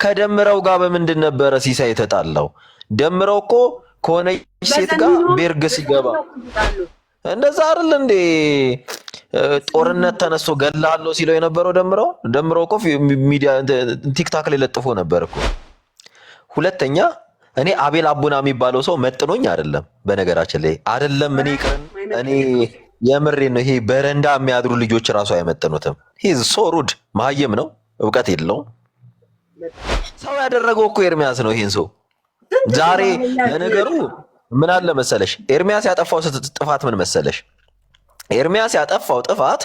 ከደምረው ጋር በምንድን ነበረ ሲሳይ የተጣላው? ደምረው እኮ ከሆነች ሴት ጋር ቤርግ ሲገባ እንደዛ አይደል እንዴ? ጦርነት ተነስቶ ገላለሁ ሲለው የነበረው ደምረው እኮ ሚዲያ ቲክታክ ላይ ለጥፎ ነበር እኮ። ሁለተኛ እኔ አቤል አቡና የሚባለው ሰው መጥኖኝ አይደለም፣ በነገራችን ላይ አይደለም። እኔ የምሬ ነው። ይሄ በረንዳ የሚያድሩ ልጆች ራሱ አይመጥኑትም። ሂዝ ሶ ሩድ መሀይም ነው፣ እውቀት የለውም። ሰው ያደረገው እኮ ኤርሚያስ ነው ይሄን ሰው። ዛሬ ለነገሩ ምን አለ መሰለሽ፣ ኤርሚያስ ያጠፋው ጥፋት ምን መሰለሽ? ኤርሚያስ ያጠፋው ጥፋት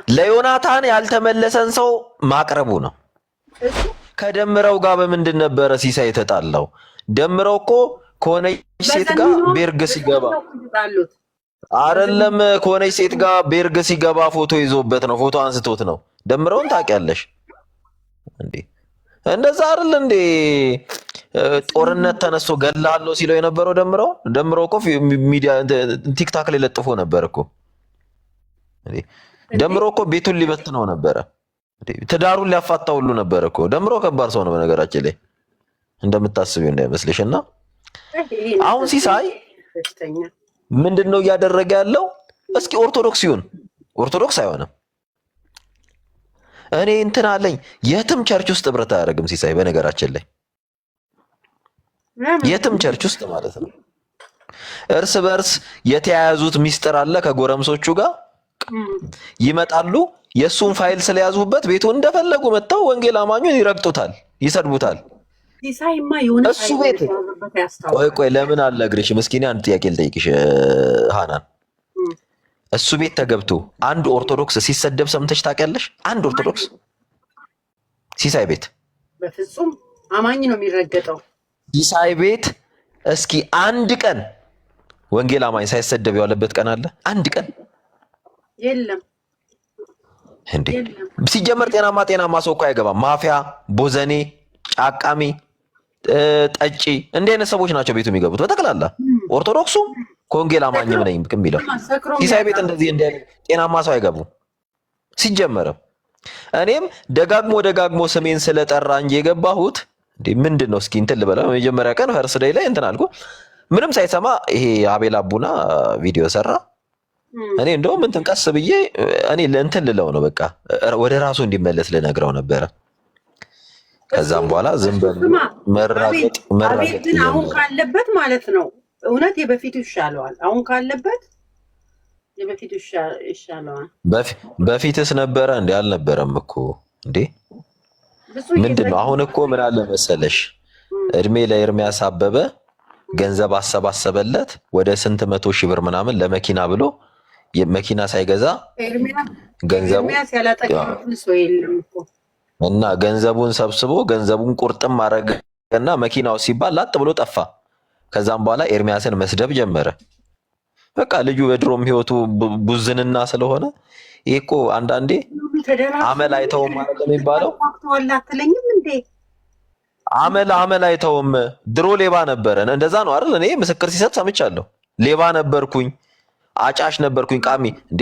ለዮናታን ያልተመለሰን ሰው ማቅረቡ ነው። ከደምረው ጋር በምንድን ነበረ ሲሳይ የተጣላው? ደምረው እኮ ከሆነች ሴት ጋር ቤርግ ሲገባ አይደለም፣ ከሆነች ሴት ጋር ቤርግ ሲገባ ፎቶ ይዞበት ነው፣ ፎቶ አንስቶት ነው። ደምረውን ታውቂያለሽ እንዴ? እንደዛ አይደል እንዴ? ጦርነት ተነስቶ ገላለሁ ሲለው የነበረው ደምረው እኮ ሚዲያ ቲክታክ ላይ ለጥፎ ነበር እኮ። ደምረው እኮ ቤቱን ሊበትነው ነበረ፣ ትዳሩን ሊያፋታ ሁሉ ነበር እኮ። ደምረው ከባድ ሰው ነው በነገራችን ላይ፣ እንደምታስቢው እንዳይመስልሽ። እና አሁን ሲሳይ ምንድነው እያደረገ ያለው? እስኪ ኦርቶዶክስ ይሁን፣ ኦርቶዶክስ አይሆንም። እኔ እንትን አለኝ፣ የትም ቸርች ውስጥ ህብረት አያደርግም ሲሳይ በነገራችን ላይ፣ የትም ቸርች ውስጥ ማለት ነው። እርስ በርስ የተያያዙት ሚስጥር አለ። ከጎረምሶቹ ጋር ይመጣሉ። የሱን ፋይል ስለያዙበት ቤቱን እንደፈለጉ መጥተው ወንጌል አማኙን ይረግጡታል፣ ይሰድቡታል። እሱ ቤት ቆይ ለምን አለ እግርሽ ምስኪኔ፣ አንድ ጥያቄ ልጠይቅሽ ሃናን። እሱ ቤት ተገብቶ አንድ ኦርቶዶክስ ሲሰደብ ሰምተሽ ታውቂያለሽ? አንድ ኦርቶዶክስ ሲሳይ ቤት በፍጹም አማኝ ነው የሚረገጠው። ሲሳይ ቤት እስኪ አንድ ቀን ወንጌል አማኝ ሳይሰደብ የዋለበት ቀን አለ? አንድ ቀን የለም እንዴ? ሲጀመር ጤናማ ሰው እኮ አይገባም። ማፊያ፣ ቦዘኔ፣ ጫቃሚ፣ ጠጪ እንዲህ አይነት ሰዎች ናቸው ቤቱ የሚገቡት በጠቅላላ። ኦርቶዶክሱ ከወንጌል አማኝም ነኝ የሚለው ሲሳይ ቤት እንደዚህ ጤናማ ሰው አይገቡም ሲጀመርም። እኔም ደጋግሞ ስሜን ስለጠራ እንጂ የገባሁት እንዴ ምንድን ነው እስኪ እንትን ልበላ። መጀመሪያ ቀን ፈርስ ዴይ ላይ እንትን አልኩ፣ ምንም ሳይሰማ ይሄ አቤል አቡና ቪዲዮ ሰራ። እኔ እንደውም እንትን ቀስ ብዬ እኔ ለእንትን ልለው ነው በቃ ወደ ራሱ እንዲመለስ ልነግረው ነበረ። ከዛም በኋላ ዝም ብሎ መራገጥ አሁን ካለበት ማለት ነው። እውነት የበፊቱ ይሻለዋል። አሁን ካለበት የበፊቱ ይሻለዋል። በፊትስ ነበረ እንዴ? አልነበረም እኮ እንዴ። ምንድነው አሁን እኮ ምን አለ መሰለሽ፣ እድሜ ለኤርሚያስ አበበ ገንዘብ አሰባሰበለት ወደ ስንት 100 ሺህ ብር ምናምን ለመኪና ብሎ መኪና ሳይገዛ ገንዘቡ እና ገንዘቡን ሰብስቦ ገንዘቡን ቁርጥም አደረገና መኪናው ሲባል ላጥ ብሎ ጠፋ። ከዛም በኋላ ኤርሚያስን መስደብ ጀመረ። በቃ ልጁ በድሮም ህይወቱ ቡዝንና ስለሆነ ይሄ እኮ አንዳንዴ አመል አይተውም ማለት የሚባለው አመል አይተውም። ድሮ ሌባ ነበረ፣ እንደዛ ነው አይደል? እኔ ምስክር ሲሰጥ ሰምቻለሁ። ሌባ ነበርኩኝ፣ አጫሽ ነበርኩኝ፣ ቃሚ እንዴ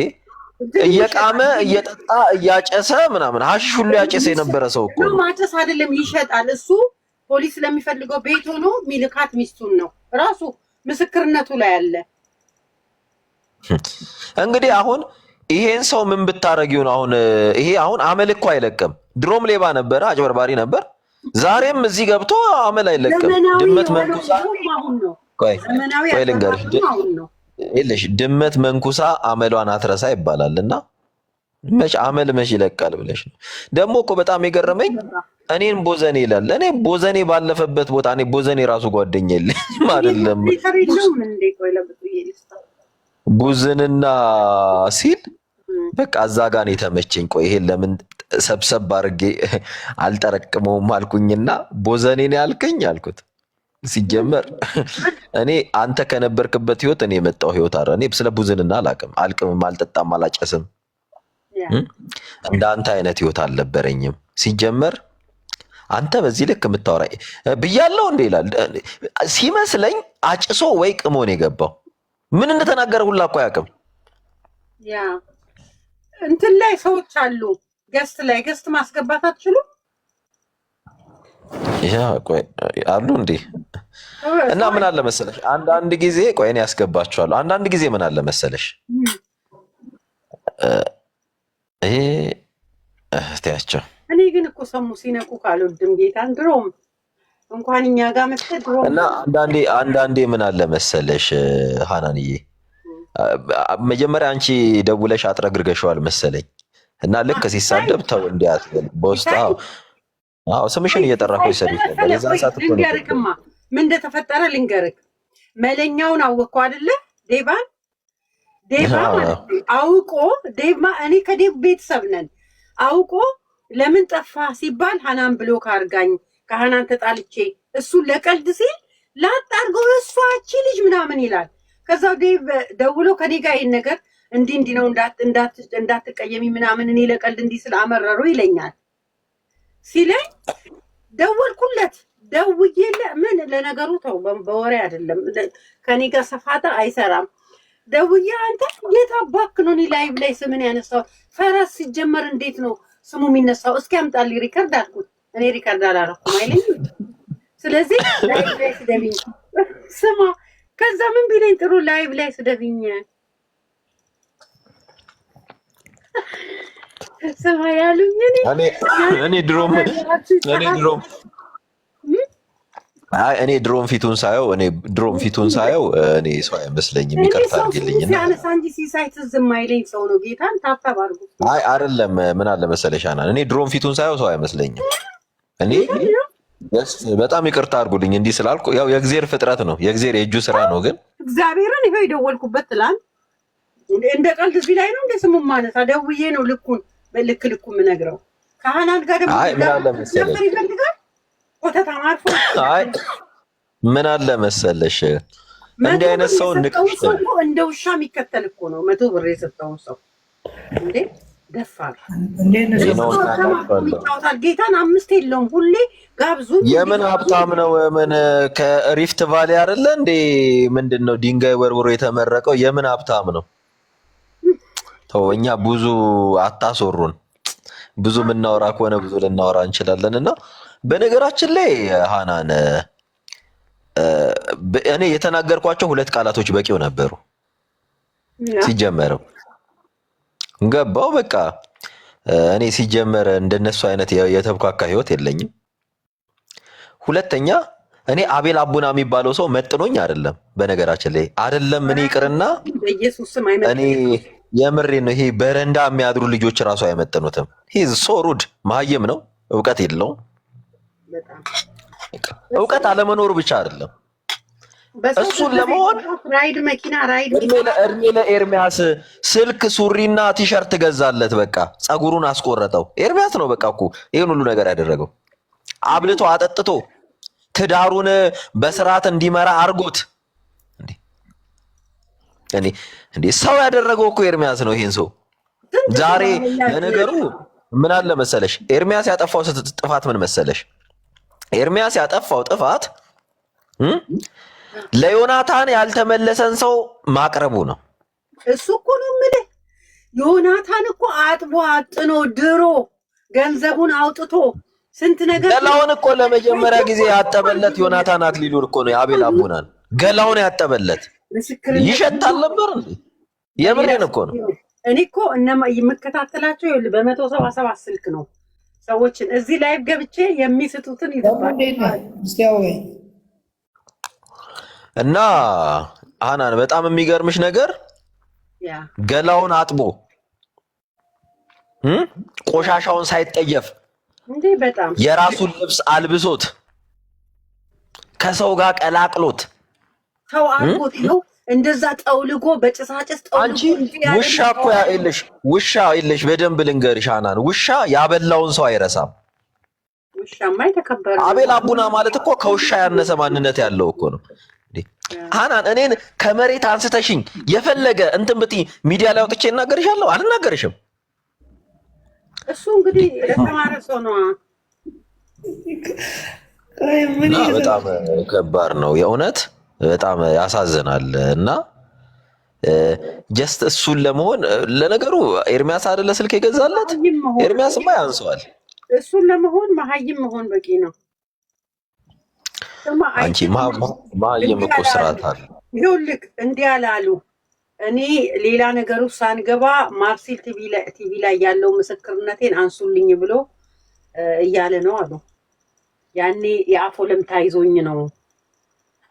እየቃመ እየጠጣ እያጨሰ ምናምን ሀሺሽ ሁሉ ያጨሰ የነበረ ሰው እኮ ነው። ማጨስ አይደለም ይሸጣል። እሱ ፖሊስ ለሚፈልገው ቤት ሆኖ ሚልካት ሚስቱን ነው ራሱ ምስክርነቱ ላይ አለ። እንግዲህ አሁን ይሄን ሰው ምን ብታረጊው ነው? አሁን ይሄ አሁን አመል እኮ አይለቅም። ድሮም ሌባ ነበረ፣ አጭበርባሪ ነበር። ዛሬም እዚህ ገብቶ አመል አይለቅም። ድመት መንኩሳ ቆይ ልንገርሽ፣ ይኸውልሽ ድመት መንኩሳ አመሏን አትረሳ ይባላልና መች አመል መች ይለቃል ብለሽ ነው። ደግሞ እኮ በጣም የገረመኝ እኔን ቦዘኔ ይላል። እኔ ቦዘኔ ባለፈበት ቦታ እኔ ቦዘኔ ራሱ ጓደኛ የለኝም አይደለም ቡዝንና ሲል በቃ እዛ ጋር ነው የተመቸኝ። ቆይ ይሄን ለምን ሰብሰብ አድርጌ አልጠረቅመውም አልኩኝና ቦዘኔ ነው ያልከኝ አልኩት። ሲጀመር እኔ አንተ ከነበርክበት ህይወት እኔ የመጣው ህይወት አረ እኔ ስለ ቡዝንና አላቅም፣ አልቅምም፣ አልጠጣም፣ አላጨስም። እንዳንተ አይነት ህይወት አልነበረኝም። ሲጀመር አንተ በዚህ ልክ የምታወራ ብያለሁ እንዴ ይላል ሲመስለኝ አጭሶ ወይ ቅሞ ነው የገባው። ምን እንደተናገረ ሁላ እኮ አያውቅም። ያ እንትን ላይ ሰዎች አሉ ገስት ላይ ገስት ማስገባት አትችሉም። ያ ቆይ አሉ እንዴ? እና ምን አለ መሰለሽ አንዳንድ ጊዜ ቆይ እኔ ያስገባችኋለሁ። አንዳንድ ጊዜ ምን አለ መሰለሽ ይሄ እህቴያቸው እኔ ግን እኮ ሰሙ ሲነቁ ካልወድም ጌታን ድሮም እንኳን እኛ ጋር መጥተህ ድሮም እና አንዳንዴ ምን አለ መሰለሽ ሃናንዬ መጀመሪያ አንቺ ደውለሽ አጥረግርገሽዋል መሰለኝ እና ልክ ሲሳደብ ተው እንዲያትል በውስጥ አዎ ስምሽን እየጠራሁ ይሰድሽ ነበር። የዛን ሰዓት እኮ ልንገርክማ ምን እንደተፈጠረ ልንገርክ። መለኛውን አወቅኩ አይደለ? ዴቫ አውቆ ዴቭ እኔ ከዴቭ ቤተሰብ ነን። አውቆ ለምን ጠፋ ሲባል ሃናን ብሎክ አድርጋኝ ከሃናን ተጣልቼ እሱን ለቀልድ ሲል ላጣርገው እሷቺ ልጅ ምናምን ይላል። ከዛ ዴቭ ደውሎ ከኔ ጋር ይሄን ነገር እንዲህ ነው እንዳትቀየሚ ምናምን እኔ ለቀልድ እንዲህ ስላመረሩ ይለኛል ሲለኝ ደወልኩለት። ደውዬለ ምን ለነገሩ ተው በወሬ አይደለም ከኔ ጋር ሰፋታ አይሰራም። ደውዬ አንተ የት አባክ ነው እኔ ላይቭ ላይ ስምን ያነሳው? ፈረስ ሲጀመር እንዴት ነው ስሙ የሚነሳው? እስኪ አምጣልኝ ሪከርድ አልኩት። እኔ ሪከርድ አላረኩም አይለኝም። ስለዚህ ላይቭ ላይ ስደብኝ ስማ። ከዛ ምን ቢለኝ ጥሩ ላይቭ ላይ ስደብኝ ስማ ያሉኝ እኔ ድሮም ፊቱን ሳየው እኔ ሰው አይመስለኝም። ይቅርታ አድርግልኝና ሲያነሳ እንጂ ሲሳይ ትዝም አይለኝ ሰው ነው። ጌታን ታብታብ አድርጉ። አይ አይደለም ምን አለ መሰለሽ ሃናን እኔ ድሮም ፊቱን ሳየው ሰው አይመስለኝም። እኔ በጣም ይቅርታ አድርጉልኝ እንዲህ ስላልኩ፣ ያው የእግዚአብሔር ፍጥረት ነው የእግዚአብሔር የእጁ ስራ ነው። ግን እግዚአብሔርን ይሄው የደወልኩበት ትላንት እንደ ቀልድ እዚህ ላይ ነው እንደ ስሙ ማነሳ ደውዬ ነው ልኩን በልክ የምነግረው። ከሃናን ጋር ደግሞ አይ ምን አለ መሰለሽ ምን አለ መሰለሽ እንዲህ አይነት ሰው እንደ ውሻ የሚከተል እኮ ነው። 100 ብር የሰጠውን ሰው እንዴ ደፋር ጌታን 5 የለውም ሁሌ ጋብዙ። የምን ሀብታም ነው? ምን ከሪፍት ቫሊ አይደለ እንዴ? ምንድን ነው ድንጋይ ወርውሮ የተመረቀው? የምን ሀብታም ነው? ተው እኛ ብዙ አታስወሩን። ብዙ የምናወራ ከሆነ ብዙ ልናወራ እንችላለን። እና በነገራችን ላይ ሃናን እኔ የተናገርኳቸው 2 ቃላቶች በቂው ነበሩ። ሲጀመረው ገባው በቃ እኔ ሲጀመር እንደነሱ አይነት የተብካካ ህይወት የለኝም። ሁለተኛ እኔ አቤል አቡና የሚባለው ሰው መጥኖኝ አይደለም። በነገራችን ላይ አይደለም እኔ ይቅርና እኔ የምሬ ነው። ይሄ በረንዳ የሚያድሩ ልጆች ራሱ አይመጥኑትም። ሂዝ ሶ ሩድ መሀይም ነው። እውቀት የለውም። እውቀት አለመኖሩ ብቻ አይደለም እሱን ለመሆን ራይድ መኪና ራይድ እድሜ ለኤርሚያስ ስልክ ሱሪና ቲሸርት ገዛለት። በቃ ጸጉሩን አስቆረጠው። ኤርሚያስ ነው በቃ እኮ ይሄን ሁሉ ነገር ያደረገው። አብልቶ አጠጥቶ ትዳሩን በስርዓት እንዲመራ አርጎት እንዴ ሰው ያደረገው እኮ ኤርሚያስ ነው። ይሄን ሰው ዛሬ ለነገሩ ምን አለ መሰለሽ ኤርሚያስ ያጠፋው ጥፋት ምን መሰለሽ? ኤርሚያስ ያጠፋው ጥፋት ለዮናታን ያልተመለሰን ሰው ማቅረቡ ነው። እሱ እኮ ነው የምልህ። ዮናታን እኮ አጥቦ አጥኖ ድሮ ገንዘቡን አውጥቶ ስንት ነገር ገላውን እኮ ለመጀመሪያ ጊዜ ያጠበለት ዮናታን አክሊሉን እኮ ነው። የአቤል አቡናን ገላውን ያጠበለት ይሸታል ነበር እንዴ? የምሬን እኮ ነው። እኔ እኮ የምከታተላቸው በ177 ስልክ ነው ሰዎችን እዚህ ላይቭ ገብቼ የሚስጡትን ይዘባል። እና ሃናን በጣም የሚገርምሽ ነገር ገላውን አጥቦ ቆሻሻውን ሳይጠየፍ እንዴ በጣም የራሱን ልብስ አልብሶት ከሰው ጋር ቀላቅሎት ሰው አልቦት ነው እንደዛ ጠውልጎ በጭሳጭስ ጠውልጎ። አንቺ ውሻ እኮ የለሽ በደንብ ልንገርሽ ሃናን፣ ውሻ ያበላውን ሰው አይረሳም። ውሻማ የተከበረ አቤል አቡና ማለት እኮ ከውሻ ያነሰ ማንነት ያለው እኮ ነው። ሃናን እኔን ከመሬት አንስተሽኝ የፈለገ እንትን ብትይ ሚዲያ ላይ አውጥቼ እናገርሻለሁ? አልናገርሽም። እሱ እንግዲህ የተማረ ሰው ነው። በጣም ከባድ ነው የእውነት በጣም ያሳዝናል። እና ጀስት እሱን ለመሆን ለነገሩ ኤርሚያስ አይደለ ስልክ የገዛለት? ኤርሚያስማ ያንሰዋል። እሱን ለመሆን መሀይም መሆን በቂ ነው። አንቺ ማየም እኮ ስርዓት አለ። ይኸውልህ እንዲህ አላሉ። እኔ ሌላ ነገር ውስጥ ሳንገባ ማርሴል ቲቪ ላይ ያለው ምስክርነቴን አንሱልኝ ብሎ እያለ ነው አሉ። ያኔ የአፎ ለምታ ይዞኝ ነው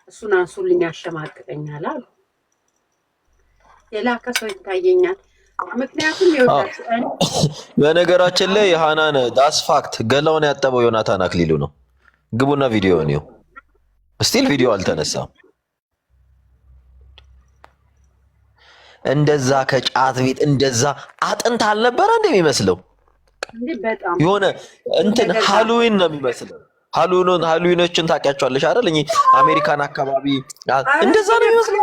እሱን አንሱልኝ ያሸማቅቀኛል አሉ። የላከ ሰው ይታየኛል። ምክንያቱም በነገራችን ላይ ሃናን ዳስ ፋክት ገላውን ያጠበው ዮናታን አክሊሉ ነው። ግቡና ቪዲዮውን ይው። ስቲል ቪዲዮ አልተነሳም። እንደዛ ከጫት ቤት እንደዛ አጥንት አልነበረ እንደሚመስለው የሆነ እንትን ሃሎዊን ነው የሚመስለው። ሃሎዊኖችን ታውቂያቸዋለሽ አይደል? አሜሪካን አካባቢ እንደዛ ነው የሚመስለው።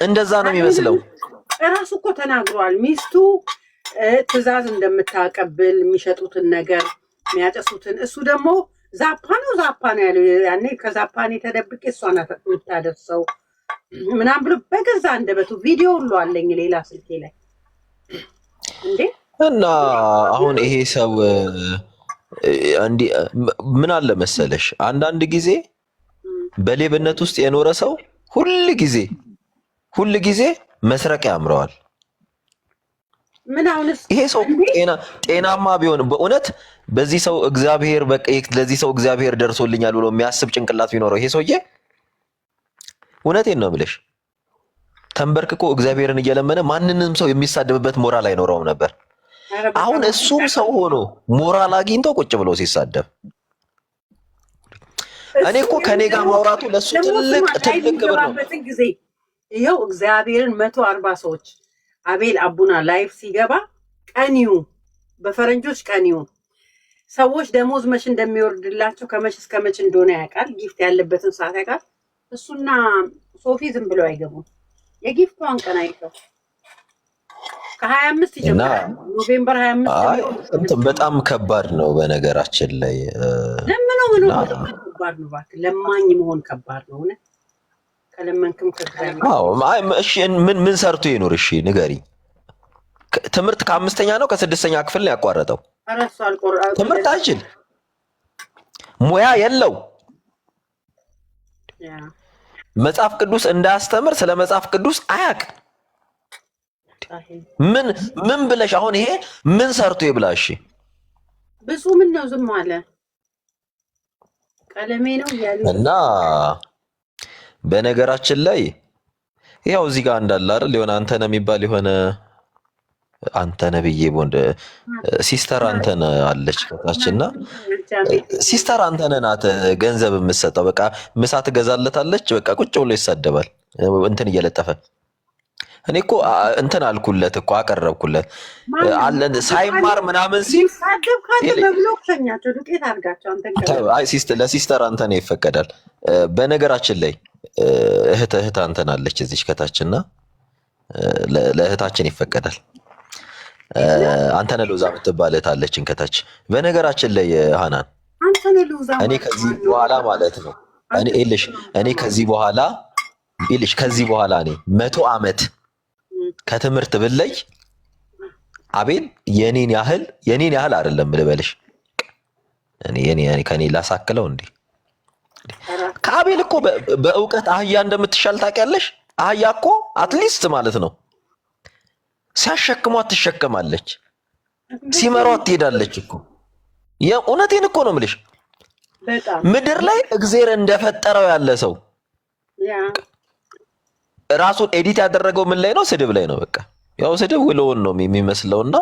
እንደዛ ነው የሚመስለው። እራሱ እኮ ተናግሯል። ሚስቱ ትዕዛዝ እንደምታቀብል የሚሸጡትን ነገር የሚያጨሱትን፣ እሱ ደግሞ ዛፓ ነው ያለው። ያኔ ከዛፓን የተደብቄ እሷ ናት የምታደርሰው ምናምን ብሎ በገዛ አንደበቱ ቪዲዮ ሁሉ አለኝ ሌላ ስልኬ ላይ እንዴ። እና አሁን ይሄ ሰው ምን አለ መሰለሽ፣ አንዳንድ ጊዜ በሌብነት ውስጥ የኖረ ሰው ሁል ጊዜ መስረቅ ያምረዋል። ምን አሁንስ ይሄ ሰው ጤናማ ቢሆን በእውነት በዚህ ሰው እግዚአብሔር ለዚህ ሰው እግዚአብሔር ደርሶልኛል ብሎ የሚያስብ ጭንቅላት ቢኖረው ይሄ ሰውዬ እውነቴን ነው የምልሽ ተንበርክኮ እግዚአብሔርን እየለመነ ማንንም ሰው የሚሳደብበት ሞራል አይኖረውም ነበር። አሁን እሱም ሰው ሆኖ ሞራል አግኝቶ ቁጭ ብሎ ሲሳደብ እኔ እኮ ከኔ ጋር ማውራቱ ለሱ ትልቅ ክብር ነው። ይኸው እግዚአብሔርን 140 ሰዎች አቤል አቡና ላይፍ ሲገባ ቀኒው በፈረንጆች ቀኒው ሰዎች ደሞዝ መች እንደሚወርድላቸው ከመች እስከ መች እንደሆነ ያውቃል። ጊፍት ያለበትን ሰዓት ያውቃል። እሱና ሶፊ ዝም ብለው አይገቡም። የጊፍቷን ቀን አይተው ከ25 ይጀምራል። ኖቬምበር 25 በጣም ከባድ ነው። በነገራችን ላይ ለምነው ምን ከባድ ነው። እባክህ ለማኝ መሆን ከባድ ነው። እውነት ከለመንክም እሺ ምን ሰርቶ ይኖር? እሺ ንገሪኝ። ትምህርት ከ5ኛ ነው ከ6ኛ ክፍል ነው ያቋረጠው። ትምህርት አይችል፣ ሙያ የለው፣ መጽሐፍ ቅዱስ እንዳያስተምር ስለ መጽሐፍ ቅዱስ አያቅ። ምን ብለሽ አሁን ይሄ ምን ሰርቶ ይብላ? እሺ ብዙ ምን ነው ዝም አለ ቀለሜ ነው ያለ እና በነገራችን ላይ ያው እዚህ ጋር እንዳለ አይደል የሆነ አንተነህ የሚባል የሆነ አንተነህ ብዬ ቦንድ ሲስተር አንተነህ አለች ከታችና ሲስተር አንተነህ ናት ገንዘብ የምትሰጠው። በቃ ምሳ ትገዛለታለች። በቃ ቁጭ ብሎ ይሳደባል እንትን እየለጠፈ። እኔ እኮ እንትን አልኩለት እኮ አቀረብኩለት አለ ሳይማር ምናምን ሲል ለሲስተር አንተነህ ይፈቀዳል። በነገራችን ላይ እህት አንተነህ አለች እዚች ከታችና ለእህታችን ይፈቀዳል። አንተነህ ሎዛ የምትባል እህት አለችን ከታች። በነገራችን ላይ ሃናን እኔ ከዚህ በኋላ ማለት ነው እኔ ከዚህ በኋላ እኔ 100 ዓመት ከትምህርት ብለይ አቤል የኔን ያህል አይደለም ልበልሽ። እኔ ከኔ ላሳክለው እንዴ? ከአቤል እኮ በእውቀት አህያ እንደምትሻል ታውቂያለሽ። አህያ እኮ አትሊስት ማለት ነው ሲያሸክሟት ትሸከማለች፣ ሲመሯት ትሄዳለች እኮ። የእውነቴን እኮ ነው የምልሽ። ምድር ላይ እግዜር እንደፈጠረው ያለ ሰው ራሱን ኤዲት ያደረገው ምን ላይ ነው? ስድብ ላይ ነው። በቃ ያው ስድብ ውሎውን ነው የሚመስለውና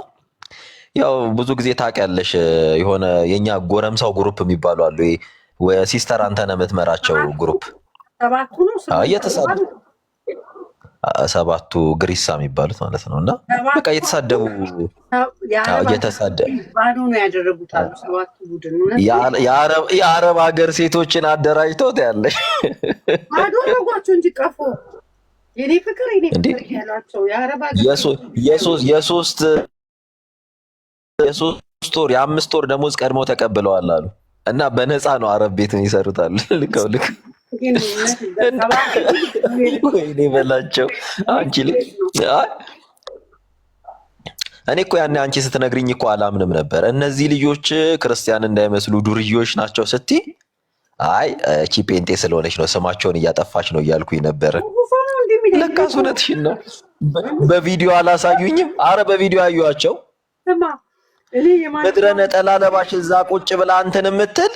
ያው ብዙ ጊዜ ታውቂያለሽ የሆነ የኛ ጎረምሳው ግሩፕ የሚባሉ አሉ። ሲስተር አንተነህ የምትመራቸው ግሩፕ ሰባቱ ግሪሳ የሚባሉት ማለት ነው። እና በቃ እየተሳደቡ የአረብ ሀገር ሴቶችን አደራጅተው ያለሽ የሶስት ወር የ5 ወር ደሞዝ ቀድመው ተቀብለዋል አሉ። እና በነፃ ነው አረብ ቤት ይሰሩታል። ልክ ወይኔ በላቸው። አንቺ እኔ እኮ ያኔ አንቺ ስትነግሪኝ እኮ አላምንም ነበር። እነዚህ ልጆች ክርስቲያን እንዳይመስሉ ዱርዮች ናቸው ስትይ አይ እቺ ጴንጤ ስለሆነች ነው ስማቸውን እያጠፋች ነው እያልኩኝ ነበረ። ለካስ እውነትሽን ነው። በቪዲዮ አላሳዩኝም። አረ በቪዲዮ አዩዋቸው። ምድረ ነጠላ ለባሽ እዛ ቁጭ ብላ እንትን የምትል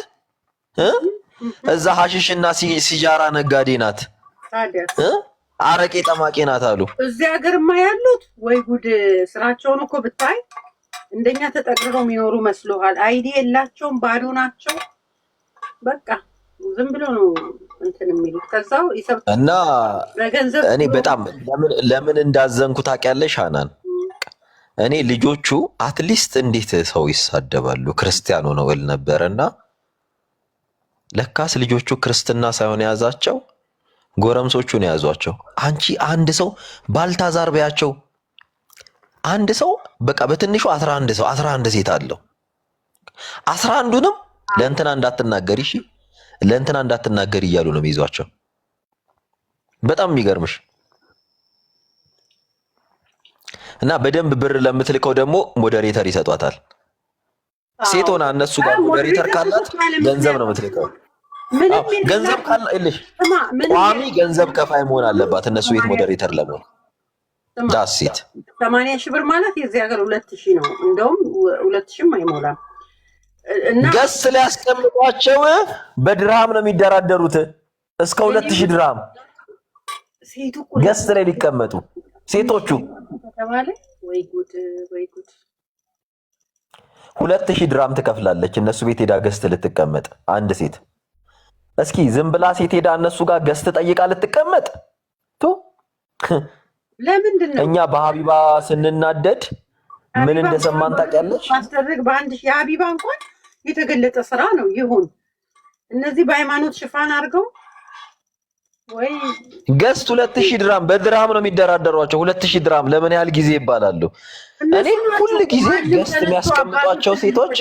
እዛ ሐሽሽና ሲጃራ ነጋዴ ናት፣ አረቄ ጠማቂ ናት አሉ። እዚህ ሀገርማ ያሉት ወይ ጉድ! ስራቸውን እኮ ብታይ እንደኛ ተጠቅርረው የሚኖሩ መስሎሃል? አይዲ የላቸውም፣ ባዶ ናቸው። በቃ ዝም ብሎ ነው እንትን የሚሉት። ከዛው ይሰብታል እና በገንዘብ እኔ በጣም ለምን እንዳዘንኩ ታውቂያለሽ ሐናን? እኔ ልጆቹ አትሊስት እንዴት ሰው ይሳደባሉ ክርስቲያኑ ነው እል ነበርና ለካስ ልጆቹ ክርስትና ሳይሆን የያዛቸው ጎረምሶቹን የያዟቸው። አንቺ አንድ ሰው ባልታዛር በያቸው። አንድ ሰው በቃ በትንሹ 11 ሰው 11 ሴት አለው። 11ዱንም ለእንትና እንዳትናገሪ እሺ፣ ለእንትና እንዳትናገሪ እያሉ ነው የሚይዟቸው። በጣም የሚገርምሽ እና በደንብ ብር ለምትልከው ደግሞ ሞዴሬተር ይሰጧታል። ሴት ሆና እነሱ ጋር ሞዴሬተር ካላት ገንዘብ ነው የምትልከው። ገንዘብ ካለልሽ ቋሚ ገንዘብ ከፋይ መሆን አለባት እነሱ ቤት ሞዴሬተር ለመሆን። ዳሴት 80 ሺህ ብር ማለት የዚህ ሀገር 2000 ነው። እንደውም 2000ም አይሞላም። እና ገስ ሊያስቀምጧቸው በድርሃም ነው የሚደራደሩት እስከ 2000 ድርሃም ሴቱ ገስ ላይ ሊቀመጡ ሴቶቹ ተባለ። ወይ ጉድ ወይ ጉድ! 2000 ድርሃም ትከፍላለች እነሱ ቤት ሄዳ ገስት ልትቀመጥ አንድ ሴት። እስኪ ዝም ብላ ሴት ሄዳ እነሱ ጋር ገስት ጠይቃ ልትቀመጥ ቱ ለምንድን ነው? እኛ በሀቢባ ስንናደድ ምን እንደሰማን ታውቂያለሽ? ማስደረግ በአንድ ሺህ ሀቢባ እንኳን የተገለጠ ስራ ነው ይሁን። እነዚህ በሃይማኖት ሽፋን አድርገው ወይ ገስት 2000 ድርሃም በድርሃም ነው የሚደራደሯቸው። 2000 ድርሃም ለምን ያህል ጊዜ ይባላሉ? እኔ ሁሉ ጊዜ ገስት የሚያስቀምጧቸው ሴቶች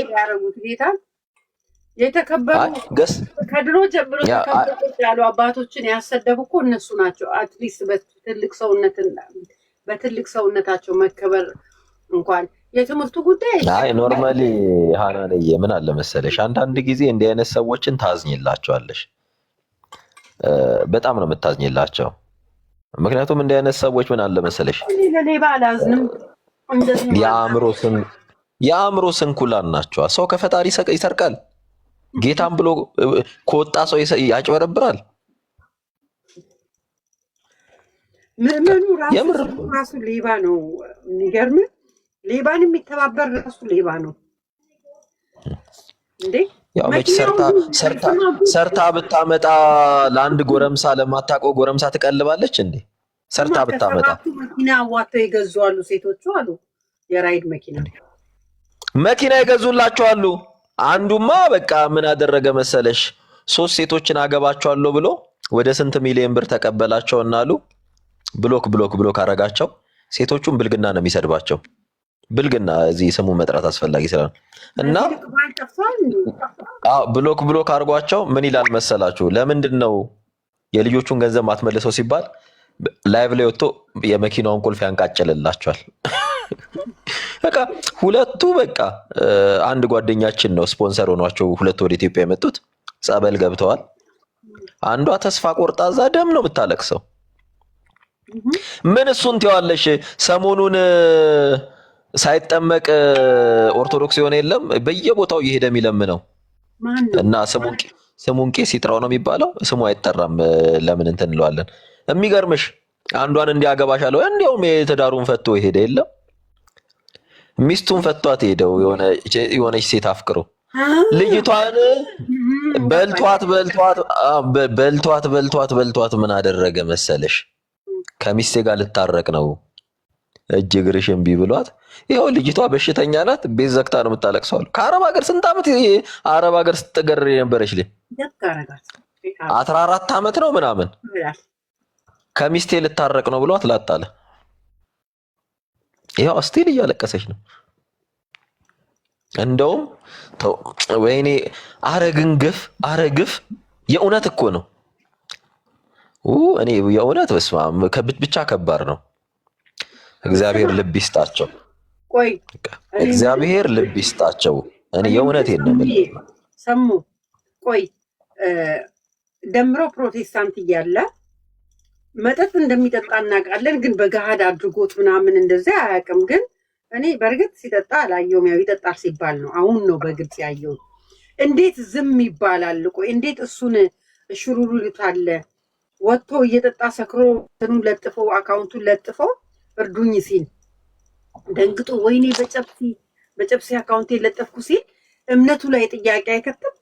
የተከበሩ ከድሮ ጀምሮ ተከበሩ ያሉ አባቶችን ያሰደቡ እኮ እነሱ ናቸው። አትሊስት በትልቅ ሰውነታቸው መከበር እንኳን የትምህርቱ ጉዳይ አይ ኖርማሊ ሐናንዬ ምን አለ መሰለሽ አንዳንድ ጊዜ እንዲህ አይነት ሰዎችን ታዝኝላቸዋለሽ። በጣም ነው የምታዝኝላቸው። ምክንያቱም እንዲህ አይነት ሰዎች ምን አለ መሰለሽ ለሌባ አላዝንም የአእምሮ ስንኩላን ናቸው። ሰው ከፈጣሪ ይሰርቃል፣ ጌታም ብሎ ከወጣ ሰው ያጭበረብራል። ምዕመኑ ራሱ ሌባ ነው። የሚገርም ሌባን የሚተባበር ራሱ ሌባ ነው እንዴ! ያው መች ሰርታ ብታመጣ ለአንድ ጎረምሳ ለማታውቀው ጎረምሳ ትቀልባለች እንዴ? ሰርታ ብታመጣ መኪና አዋጥተው የገዙ አሉ፣ ሴቶቹ አሉ፣ የራይድ መኪና የገዙላቸው አሉ። አንዱማ በቃ ምን አደረገ መሰለሽ 3 ሴቶችን አገባቸዋለሁ ብሎ ወደ ስንት ሚሊዮን ብር ተቀበላቸውና አሉ ብሎክ አረጋቸው። ሴቶቹን ብልግና ነው የሚሰድባቸው። ብልግና እዚህ ስሙ መጥራት አስፈላጊ ስላል እና ብሎክ አርጓቸው ምን ይላል መሰላችሁ? ለምንድን ነው የልጆቹን ገንዘብ ማትመልሰው ሲባል ላይቭ ላይ ወጥቶ የመኪናውን ቁልፍ ያንቃጭልላቸዋል። በቃ ሁለቱ በቃ አንድ ጓደኛችን ነው ስፖንሰር ሆኗቸው ሁለቱ ወደ ኢትዮጵያ የመጡት ጸበል ገብተዋል። አንዷ ተስፋ ቆርጣ እዛ ደም ነው የምታለቅሰው። ምን እሱን ትይዋለሽ? ሰሞኑን ሳይጠመቅ ኦርቶዶክስ የሆነ የለም በየቦታው እየሄደ የሚለምነው እና ስሙን ቄስ ይጥራው ነው የሚባለው። ስሙ አይጠራም። ለምን እንትን እንለዋለን? የሚገርምሽ አንዷን እንዲያገባሻለሁ እንዲያውም የትዳሩን ፈቶ ሄደ የለም ሚስቱን ፈቷት ሄደው የሆነች ሴት አፍቅሮ ልጅቷን በልቷት ምን አደረገ መሰለሽ? ከሚስቴ ጋር ልታረቅ ነው እጅ እግርሽ እምቢ ብሏት ይኸው ልጅቷ በሽተኛ ናት። ቤት ዘግታ ነው የምታለቅሰው። ከአረብ ሀገር ስንት ዓመት አረብ ሀገር ስትገር የነበረች ልጅ 14 ዓመት ነው ምናምን ከሚስቴ ልታረቅ ነው ብሏት ላጣለ። ይኸው ስቲል እያለቀሰች ነው። እንደውም ወይኔ አረግፍ የእውነት እኮ ነው። እኔ የእውነት በስማም ብቻ ከባድ ነው። እግዚአብሔር ልብ ይስጣቸው። እግዚአብሔር ልብ ይስጣቸው። እኔ የእውነቴን ነው የምልህ። ሰሙ ቆይ ደምሮ ፕሮቴስታንት እያለ መጠጥ እንደሚጠጣ እናውቃለን፣ ግን በገሃድ አድርጎት ምናምን እንደዚያ አያውቅም። ግን እኔ በእርግጥ ሲጠጣ አላየውም። ያው ይጠጣል ሲባል ነው አሁን ነው በግልጽ ያየው። እንዴት ዝም ይባላል? ቆይ እንዴት እሱን ሽሩሩ ይሉታል? ወጥቶ እየጠጣ ሰክሮ እንትኑን ለጥፎ አካውንቱን ለጥፎ እርዱኝ ሲል ደንግጦ ወይኔ በጨብሲ አካውንቴ ለጠፍኩ ሲል እምነቱ ላይ ጥያቄ አይከትም?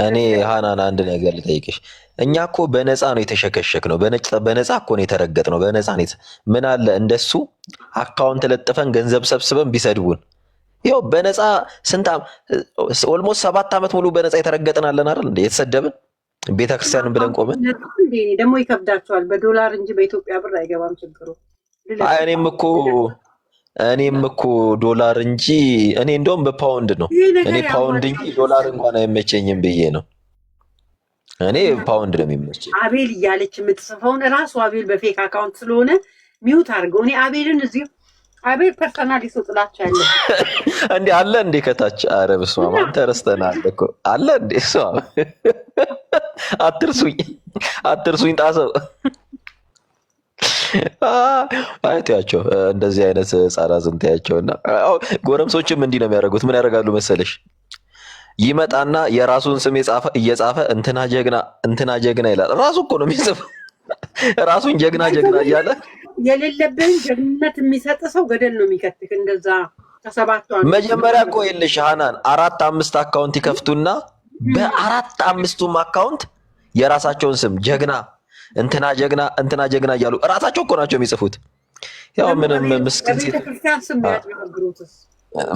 እኔ ሃናን አንድ ነገር ልጠይቅሽ። እኛ እኮ በነፃ ነው የተሸከሸክ ነው፣ በነፃ እኮ ነው የተረገጥ ነው። በነፃ ነው። ምን አለ እንደሱ አካውንት ለጥፈን ገንዘብ ሰብስበን ቢሰድቡን። ይኸው በነፃ ኦልሞስት 7 ዓመት ሙሉ በነፃ የተረገጥን አለን አይደል እንዴ? የተሰደብን ቤተክርስቲያንን ብለን ቆመን። ደግሞ ይከብዳቸዋል። በዶላር እንጂ በኢትዮጵያ ብር አይገባም ችግሩ። እኔም እኮ ዶላር እንጂ እኔ እንደውም በፓውንድ ነው። እኔ ፓውንድ እንጂ ዶላር እንኳን አይመቸኝም ብዬ ነው። እኔ ፓውንድ ነው የሚመቸኝ። አቤል እያለች የምትጽፈውን እራሱ አቤል በፌክ አካውንት ስለሆነ ሚውት አድርገው። እኔ አቤልን እዚሁ አቤል ፐርሰናል ይሰጥላቸው ያለ እንዴ አለ እንዴ ከታች። ኧረ በስመ አብ አንተ ረስተናል እኮ አለ እንዴ። እሷ አትርሱኝ ጣሰው አይታያቸው እንደዚህ አይነት ህጻናትን ታያቸውና ጎረምሶችም እንዲህ ነው የሚያደርጉት። ምን ያደርጋሉ መሰለሽ? ይመጣና የራሱን ስም እየጻፈ እንትና ጀግና ይላል። ራሱ እኮ ነው የሚጽፍ ራሱን ጀግና እያለ የሌለብህን ጀግንነት የሚሰጥ ሰው ገደል ነው የሚከትክ። እንደዛ ተሰባቷ መጀመሪያ እኮ የለሽ ሃናን 4-5 አካውንት ይከፍቱና በ4-5ቱም አካውንት የራሳቸውን ስም ጀግና እንትና ጀግና እያሉ እራሳቸው እኮ ናቸው የሚጽፉት። ያው ምንም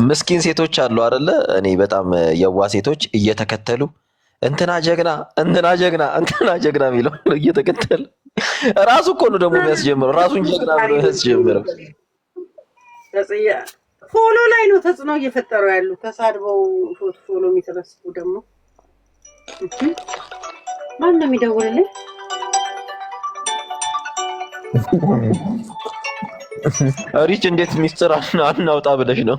ምስኪን ሴቶች አሉ አይደለ? እኔ በጣም የዋ ሴቶች እየተከተሉ እንትና ጀግና የሚለው እየተከተሉ ራሱ እኮ ነው ደግሞ የሚያስጀምረው። ራሱን ጀግና ብሎ ያስጀምረው። ፎሎ ላይ ነው ተጽዕኖ እየፈጠሩ ያሉ። ተሳድበው ፎሎ የሚሰበስቡ ደግሞ ማን ነው የሚደውልልኝ? ሪች እንዴት ሚስጥር አናውጣ ብለሽ ነው?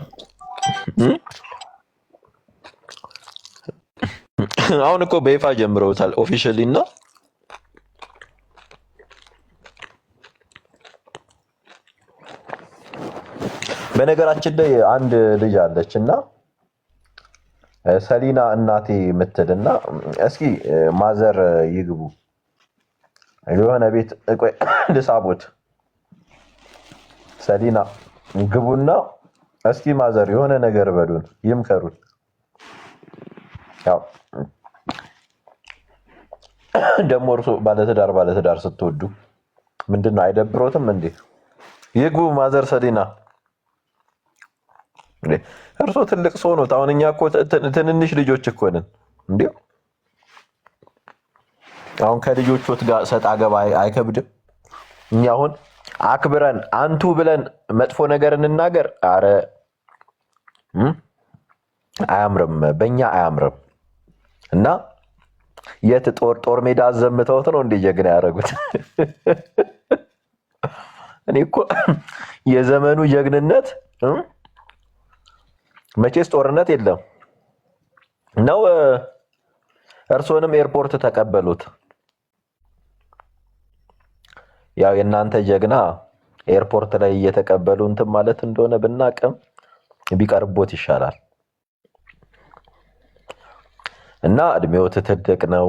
አሁን እኮ በይፋ ጀምረውታል ኦፊሻሊ። እና በነገራችን ላይ አንድ ልጅ አለች እና ሰሊና እናቴ የምትልና እስኪ ማዘር ይግቡ የሆነ ቤት ቆይ ልሳቦት። ሰሊና ግቡና እስኪ ማዘር የሆነ ነገር በሉን፣ ይምከሩን። ያው ደግሞ እርሶ ባለትዳር ስትወዱ ምንድነው አይደብሮትም እንዴ? ይግቡ ማዘር ሰሊና። እርሶ ትልቅ ሰው ነው። አሁን እኛ እኮ ትንንሽ ልጆች እኮ ነን እንዴ? አሁን ከልጆቹት ጋር ሰጣ ገባ አይከብድም? እኛ አሁን አክብረን አንቱ ብለን መጥፎ ነገር እንናገር? አረ አያምርም፣ በእኛ አያምርም። እና የት ጦር ሜዳ አዘምተውት ነው እንዴ ጀግና ያደረጉት? እኔ እኮ የዘመኑ ጀግንነት መቼስ ጦርነት የለም ነው። እርሶንም ኤርፖርት ተቀበሉት። ያው የእናንተ ጀግና ኤርፖርት ላይ እየተቀበሉ እንትን ማለት እንደሆነ ብናቅም ቢቀርቦት ይሻላል። እና እድሜው ትልቅ ነው፣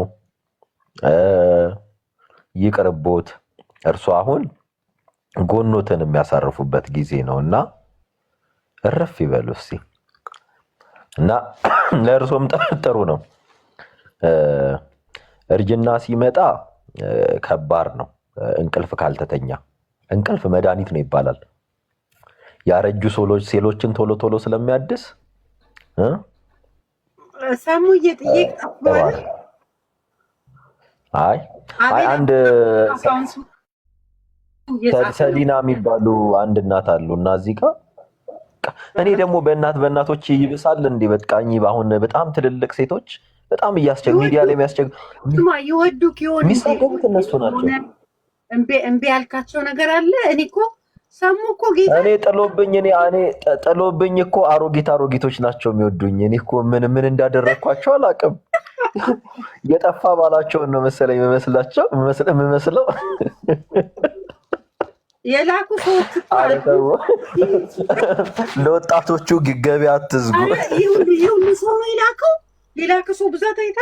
ይቅርቦት። እርሱ አሁን ጎኖትን የሚያሳርፉበት ጊዜ ነው እና እረፍ ይበሉ እስኪ። እና ለእርሶም ጥሩ ነው። እርጅና ሲመጣ ከባድ ነው። እንቅልፍ ካልተተኛ እንቅልፍ መድኃኒት ነው ይባላል። ያረጁ ሴሎችን ቶሎ ስለሚያድስ ሰሙዬ ጥይቅ ጠፍቷል። አይ አንድ ሰሊና የሚባሉ አንድ እናት አሉ እና እዚህ ጋር እኔ ደግሞ በእናቶች ይብሳል እንዴ? በቃኝ። አሁን በጣም ትልልቅ ሴቶች በጣም ሚዲያ ላይ ይወዱክ ይሆን የሚሳደቡት እነሱ ናቸው። እምቢ ያልካቸው ነገር አለ። እኔ እኮ ሰሙ እኮ ጌታ እኔ ጥሎብኝ እኮ አሮጊቶች ናቸው የሚወዱኝ። እኔ እኮ ምን እንዳደረኳቸው አላውቅም። የጠፋ ባላቸውን ነው መሰለኝ የሚመስለው። የላኩ ሰዎች ለወጣቶቹ ገበያ አትዝጉ። ይሁን ሰው ነው የላከው ሰው ብዛት አይታ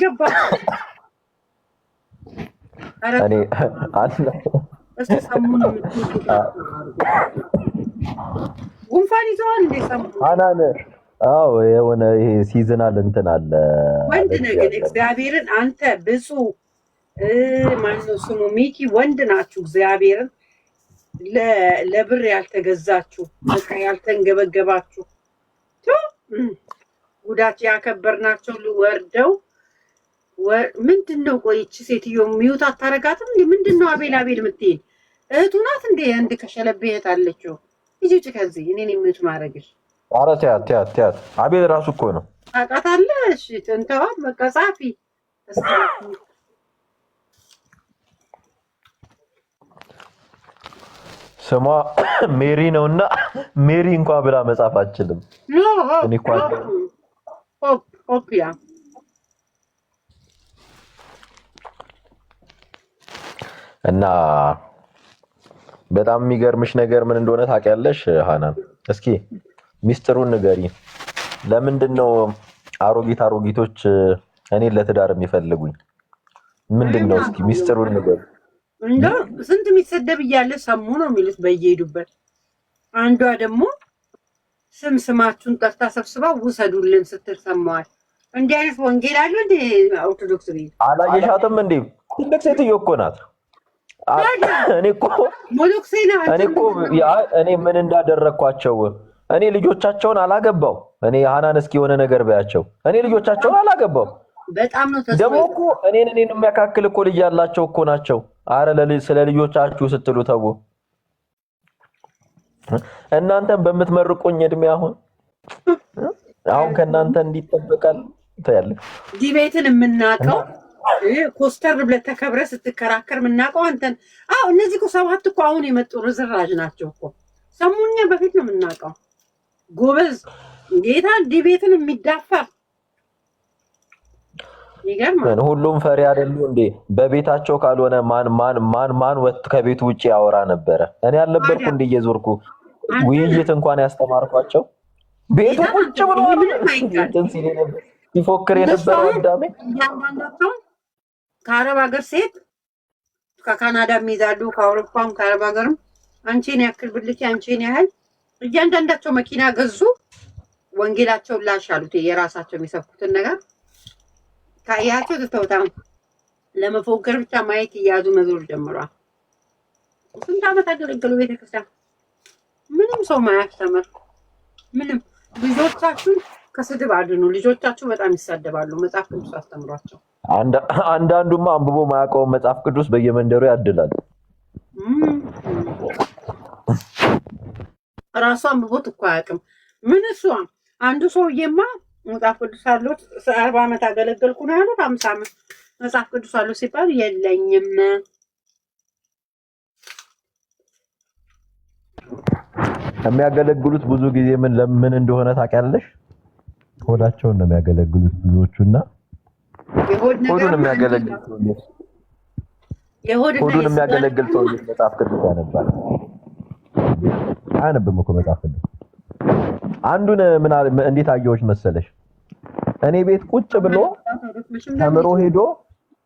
ገባ። እኔ ጉንፋን ይዘዋል እንዴ? ሰሞኑን አናነ አዎ፣ የሆነ ይሄ ሲዝናል እንትን አለ። ወንድ ነህ ግን እግዚአብሔርን አንተ ብፁዕ ማነው ስሙ ሚኪ፣ ወንድ ናችሁ። እግዚአብሔርን ለብር ያልተገዛችሁ ያልተንገበገባችሁ ጉዳት ያከበርናቸው ወርደው ምንድን ነው? ቆይቺ ሴትዮ ሚዩት አታረጋትም እንዴ? ምንድን ነው አቤል የምትይኝ? እህቱ ናት እንዴ? አንድ ከሸለብ እህት አለችው። ይጭ ከዚህ እኔን ሚዩት ማድረግሽ። ኧረ ተያት። አቤል ራሱ እኮ ነው ታውቃታለህ። እሺ እንተዋት በቃ። ጻፊ ስሟ ሜሪ ነውና ሜሪ እንኳን ብላ መጻፍ አትችልም። እኔ እንኳን ኦፒያ እና በጣም የሚገርምሽ ነገር ምን እንደሆነ ታውቂያለሽ ሃናን? እስኪ ሚስጥሩን ንገሪ። ለምንድን ነው አሮጊቶች እኔን ለትዳር የሚፈልጉኝ? ምንድን ነው? እስኪ ሚስጥሩን ንገሪ። እንደው ስንት የሚሰደብ እያለ ሰሙ ነው የሚሉት በየሄዱበት። አንዷ ደግሞ ስማችሁን ጠርታ ሰብስባ ውሰዱልን ስትል ሰማዋል። እንዲህ አይነት ወንጌል አለ እንዴ? ኦርቶዶክስ ቤት አላየሻትም እንዴ? ትልቅ ሴትዮ እኮ ናት። እኔ ምን እንዳደረግኳቸው እኔ ልጆቻቸውን አላገባው። እኔ ሃናን እስኪ የሆነ ነገር በያቸው። እኔ ልጆቻቸውን አላገባው። በጣም ነው ደግሞ እኮ እኔን የሚያካክል እኮ ልጅ ያላቸው እኮ ናቸው። አረ ስለ ልጆቻችሁ ስትሉ ተው። እናንተም በምትመርቁኝ እድሜ አሁን ከእናንተ እንዲጠበቃል ታያለ። ዲቤትን የምናውቀው ኮስተር ብለህ ተከብረህ ስትከራከር የምናውቀው አንተን። አዎ እነዚህ እኮ ሰባት እኮ አሁን የመጡ ርዝራዥ ናቸው እኮ። ሰሙኛ በፊት ነው የምናውቀው። ጎበዝ ጌታ ዲቤትን የሚዳፈር ይገርማል። ሁሉም ፈሪ አይደሉ እንዴ? በቤታቸው ካልሆነ ማን ወጥ ከቤቱ ውጪ ያወራ ነበረ? እኔ አልነበርኩ እንዴ እየዞርኩ ውይይት እንኳን ያስተማርኳቸው? ቤቱ ቁጭ ብሎ ሲፎክር የነበረው አዳሜ። እያንዳንዳቸው ከአረብ ሀገር ሴት ከካናዳ የሚይዛሉ፣ ከአውሮፓም ከአረብ ሀገርም አንቺን ያክል ብልኪ አንቺን ያህል እያንዳንዳቸው መኪና ገዙ። ወንጌላቸውን ላሻሉት የራሳቸው የሚሰብኩትን ነገር ካያቸው ተተውታም ለመፎከር ብቻ ማየት እያዙ መዞር ጀምሯል። ስንት ዓመት አገለገሉ ቤተክርስቲያን። ምንም ሰው ማያስተምር ምንም። ልጆቻችሁን ከስድብ አድኑ። ልጆቻችሁ በጣም ይሳደባሉ። መጽሐፍ ቅዱስ አስተምሯቸው። አንዳንዱማ አንብቦ ማያውቀውን መጽሐፍ ቅዱስ በየመንደሩ ያድላል። ራሱ አንብቦት እኮ አያውቅም። ምን እሷ አንዱ ሰውዬማ መጽሐፍ ቅዱስ አሉት 40 ዓመት አገለገልኩ ነው ያሉት። 50 ዓመት መጽሐፍ ቅዱስ አሉት ሲባል የለኝም። የሚያገለግሉት ብዙ ጊዜ ምን እንደሆነ ታውቂያለሽ? ሆዳቸውን ነው የሚያገለግሉት ብዙዎቹና ሆዱን የሚያገለግል ሰው መጽሐፍ ቅዱስ ያነባል። አያነብም እኮ መጽሐፍ ቅዱስ። አንዱን እንዴት አየሁሽ መሰለሽ? እኔ ቤት ቁጭ ብሎ ተምሮ ሄዶ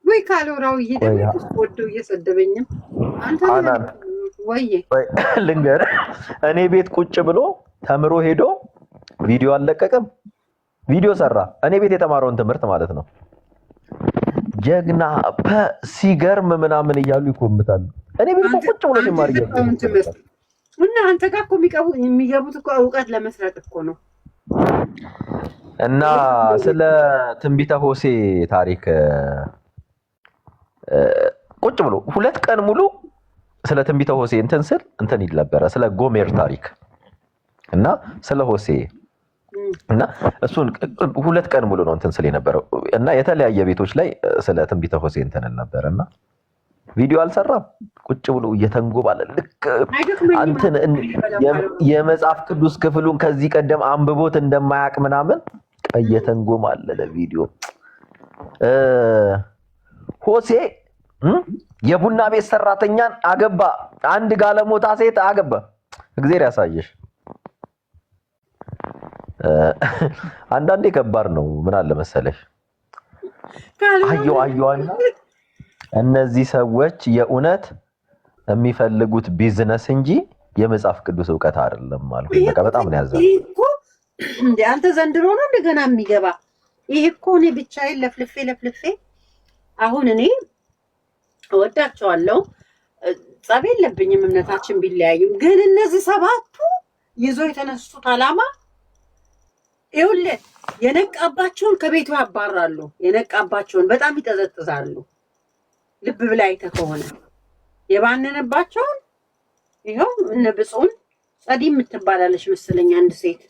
ወይ ካሎራው ወደው እየሰደበኝም አንተ ወይ ልንገር፣ እኔ ቤት ቁጭ ብሎ ተምሮ ሄዶ ቪዲዮ አልለቀቀም። ቪዲዮ ሰራ። እኔ ቤት የተማረውን ትምህርት ማለት ነው። ጀግና ሲገርም ምናምን እያሉ ይኮምታሉ። እኔ ቤት ቁጭ ብሎ ሲማር እና አንተ ጋር እኮ የሚገቡት እኮ እውቀት ለመስራት እኮ ነው። እና ስለ ትንቢተ ሆሴ ታሪክ ቁጭ ብሎ 2 ቀን ሙሉ ስለ ትንቢተ ሆሴ እንትን ይል ነበረ። ስለ ጎሜር ታሪክ እና ስለ ሆሴ እና እሱን 2 ቀን ሙሉ ነው እንትን ስለ የነበረው እና የተለያየ ቤቶች ላይ ስለ ትንቢተ ሆሴ እንትን ነበርና ቪዲዮ አልሰራም። ቁጭ ብሎ እየተንጎባለ ልክ የመጽሐፍ ቅዱስ ክፍሉን ከዚህ ቀደም አንብቦት እንደማያውቅ ምናምን እየተንጎማለለ ቪዲዮ ሆሴ የቡና ቤት ሰራተኛን አገባ። አንድ ጋለሞታ ሴት አገባ። እግዚአብሔር ያሳየሽ። አንዳንዴ ከባድ ነው። ምን አለ መሰለሽ አየዋና እነዚህ ሰዎች የእውነት የሚፈልጉት ቢዝነስ እንጂ የመጽሐፍ ቅዱስ ዕውቀት አይደለም ማለት ነው። በቃ በጣም ነው ያዘው። እንዴ አንተ ዘንድሮ ነው እንደገና የሚገባ ይሄ እኮ እኔ ብቻዬን ለፍልፌ አሁን እኔ እወዳቸዋለሁ፣ ጸብ የለብኝም፣ እምነታችን ቢለያዩም ግን እነዚህ ሰባቱ ይዞ የተነሱት ዓላማ ይኸውልህ የነቃባቸውን ከቤቱ ያባራሉ። የነቃባቸውን በጣም ይጠዘጥዛሉ። ልብ ብለህ አይተህ ከሆነ የባነነባቸውን ይኸው እነ ብፁዕን ጸዲ የምትባላለች መሰለኝ አንድ ሴት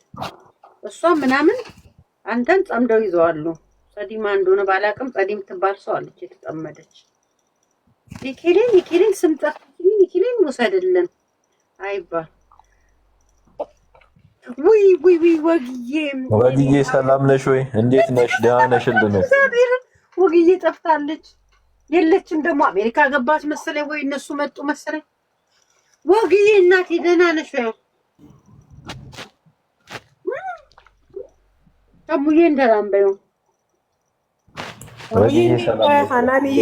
እሷ ምናምን አንተን ጸምደው ይዘዋሉ። ጸዲ ማን እንደሆነ ባላውቅም ጸዲ የምትባል ሰው አለች የተጠመደች። የኬሌን ስም ጠርተኝ የኬሌን ውሰድልን አይባል። ውይ ወግዬ ሰላም ነሽ ወይ? እንዴት ነሽ? ደህና ነሽልን? ወግዬ ጠፍታለች። የለችም ደግሞ አሜሪካ ገባች መሰለኝ ወይ እነሱ መጡ መሰለኝ። ወግዬ እናቴ ደህና ነሽ ወይ? አሙዬ እንደራም በዩ ሀናንዬ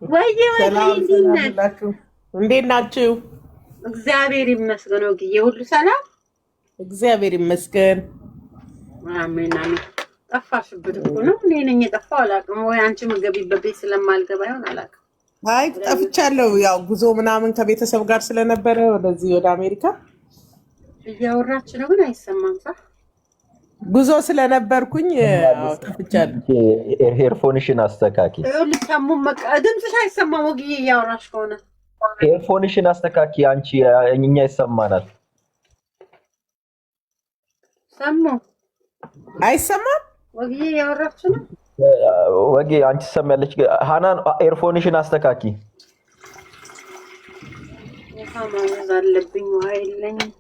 ወይዬ እንዴት ናችሁ? እግዚአብሔር ይመስገን። ወግዬ ሁሉ ሰላም? እግዚአብሔር ይመስገን። አሜን አሜን። ጠፋሽብት እኮ ነው። እኔ ነኝ የጠፋው አላውቅም። ወይ አንቺ የምትገቢበት ቤት ስለማልገባ ይሆን አላውቅም። አይ ጠፍቻለሁ። ያው ጉዞ ምናምን ከቤተሰብ ጋር ስለነበረ ወደዚህ ወደ አሜሪካ እያወራች ነው፣ ግን አይሰማም። ሳ ጉዞ ስለነበርኩኝ ጠፍቻለሁ። ኤርፎንሽን አስተካኪ። ልታሙ ድምፅሽ አይሰማም። ወግዬ እያወራሽ ከሆነ ኤርፎንሽን አስተካኪ። አንቺ እኛ ይሰማናል። ሰሙ አይሰማም። ወግዬ እያወራች ነው። ወጌ አንቺ ትሰሚያለሽ? ሃናን ኤርፎንሽን አስተካኪ። ማዘዝ አለብኝ። ውሃ የለኝም።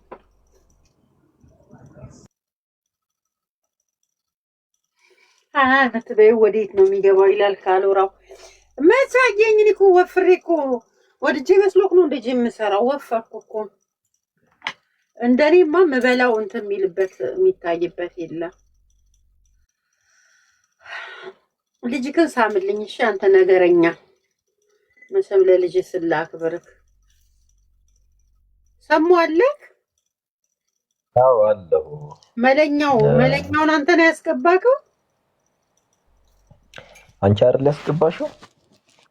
በትበይ ወዴት ነው የሚገባው ይላል ካሎራው። መቻየኝ እኮ ወፍሬ እኮ ወድጄ መስሎክ ነው እንደዚህ የምሰራው። ወፈርኩ እኮ እንደኔማ መበላው እንትን የሚልበት የሚታይበት የለም። ልጅ ግን ሳምልኝ እሺ። አንተ ነገረኛ መቼም ለልጅ ስላክብርክ ሰማዋለክ። አዎ አለው። መለኛውን አንተ ነው ያስገባከው? አንቺ አይደል ያስገባሽው?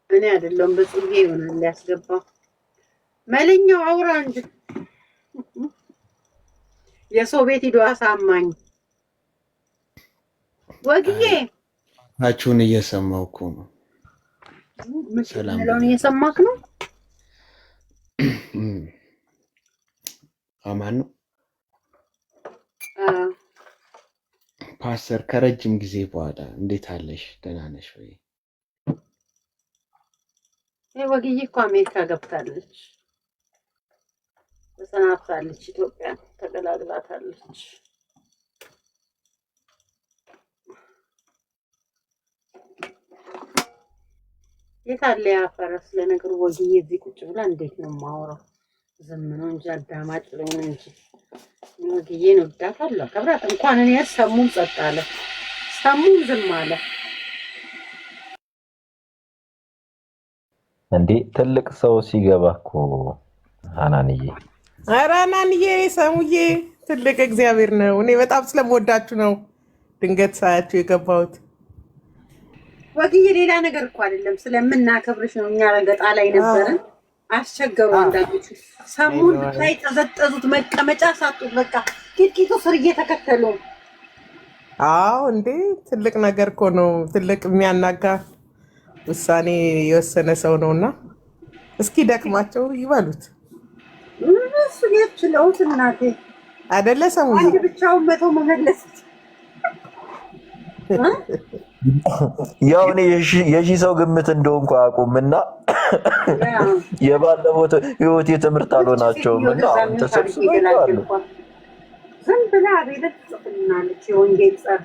እኔ አይደለም በጽጌ ይሆናል ያስገባው። መለኛው አውራ እንጂ የሰው ቤት ሂዶ አሳማኝ። ወግዬ ናችሁን እየሰማሁ እኮ ነው። ሰላም ነው እየሰማክ ነው? አማን ነው ፓስተር። ከረጅም ጊዜ በኋላ እንዴት አለሽ? ደህና ነሽ ወይ? ወግዬ እኮ አሜሪካ ገብታለች፣ ተሰናብታለች፣ ኢትዮጵያ ተቀላቅላታለች። የታለ ያፈረስ ለነገሩ። ወግዬ እዚህ ቁጭ ብላ እንዴት ነው የማወራው? ዝም ነው እንጂ አዳማጭ ልሆን እንጂ ወግዬን እወዳታለሁ፣ አከብራት። እንኳን እኔ ሰሙም ጸጥ አለ፣ ሰሙም ዝም አለ። እንዴ ትልቅ ሰው ሲገባ እኮ ሃናንዬ፣ ኧረ ሃናንዬ ሰሙዬ ትልቅ እግዚአብሔር ነው። እኔ በጣም ስለምወዳችሁ ነው ድንገት ሳያችሁ የገባሁት። ወግዬ ሌላ ነገር እኮ አይደለም፣ ስለምናከብርሽ ነው። እኛ ረገጣ ላይ ነበርን፣ አስቸገሩ አንዳንዶቹ። ሰሙን ብታይ ጠዘጠዙት፣ መቀመጫ ሳጡት። በቃ ቂጥቂጡ ስር እየተከተሉ። አዎ እንዴ ትልቅ ነገር እኮ ነው። ትልቅ የሚያናጋ ውሳኔ የወሰነ ሰው ነውና እስኪ ደክማቸው ይበሉት። እሱ የችለውት እናቴ አይደለ ሰሙዬ? አንድ ብቻውን መተው መመለስ ያው እኔ የሺህ ሰው ግምት እንደሆንኩ አያውቁምና የባለፈው ህይወት የትምህርት አልሆናቸውም እና ተሰብስበው ዝም ብላ ቤት ትሆናለች። የወንጌል ጸር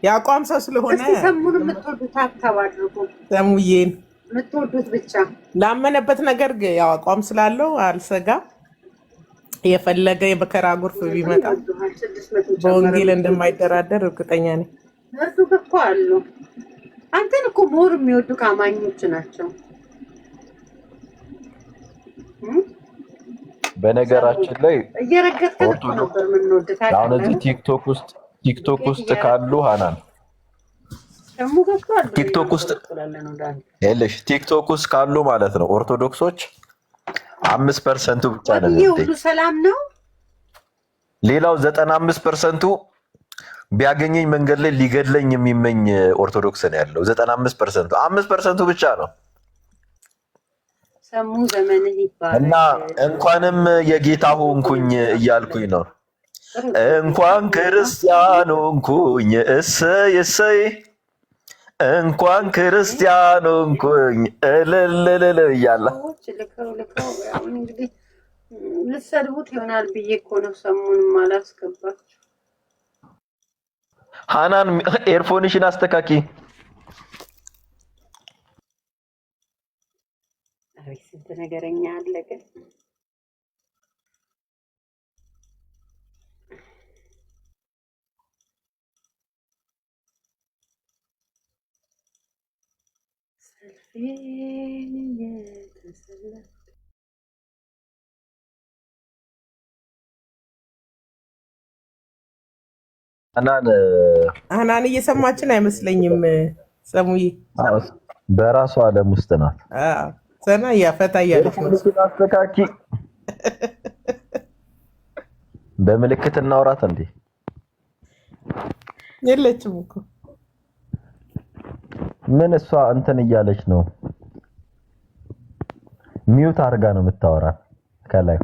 የአቋም ሰው ስለሆነ እስቲ ሰሙን የምትወዱት ታብታብ አድርጉ። ሰሙዬን የምትወዱት ብቻ ላመነበት ነገር ያው አቋም ስላለው አልሰጋም። የፈለገ የመከራ ጎርፍ ቢመጣ በወንጌል እንደማይደራደር እርግጠኛ ነኝ። እርሱ እኮ አሉ አንተን እኮ ሞር የሚወዱ አማኞች ናቸው። በነገራችን ላይ እየረገጥከን እኮ ነበር የምንወድህ። አሁን እዚህ ቲክቶክ ውስጥ ካሉ ሃናን ደግሞ ገብቷል። ቲክቶክ ውስጥ ካሉ ማለት ነው ኦርቶዶክሶች 5% ብቻ ነው ሁሉ ሰላም ነው። ሌላው 95%ቱ ቢያገኘኝ መንገድ ላይ ሊገድለኝ የሚመኝ ኦርቶዶክስ ነው ያለው። 95%፣ 5%ቱ ብቻ ነው። ሰሙ ዘመንህ ይባላል እና እንኳንም የጌታ ሆንኩኝ እያልኩኝ ነው። እንኳን ክርስቲያን ሆንኩኝ እሰይ እሰይ፣ እንኳን ክርስቲያን ሆንኩኝ እልልልል እያለ ልከው አሁን እንግዲህ ልትሰድቡት ይሆናል ብዬ እኮ ነው ሰሙንም አላስገባችሁ። ሃናን ኤርፎንሽን አስተካኪ። አይ ስንት ነገረኛ አለ ግን ሃናን እየሰማችን አይመስለኝም። ሰሙዬ በራሷ ዓለም ውስጥ ናት። ዘና እያፈታ እያለች ነው። አስተካኪ። በምልክት እናውራት እንዴ? የለችም እኮ ምን እሷ እንትን እያለች ነው። ሚውት አድርጋ ነው የምታወራ ከላይ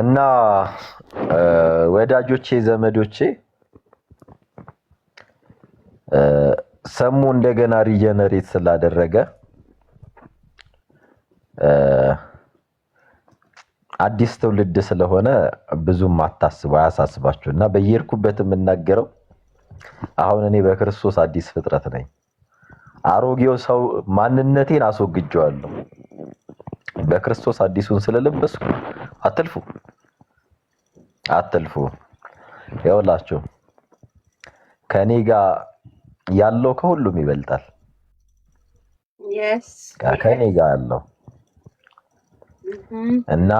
እና ወዳጆቼ ዘመዶቼ ሰሙ እንደገና ሪጀነሬት ስላደረገ አዲስ ትውልድ ስለሆነ ብዙም አታስቡ፣ አያሳስባችሁ። እና በየርኩበት የምናገረው አሁን እኔ በክርስቶስ አዲስ ፍጥረት ነኝ። አሮጌው ሰው ማንነቴን አስወግጄዋለሁ በክርስቶስ አዲሱን ስለለበስኩ። አትልፉ። ይኸውላችሁ ከኔ ጋር ያለው ከሁሉም ይበልጣል። ከኔ ጋር ያለው እና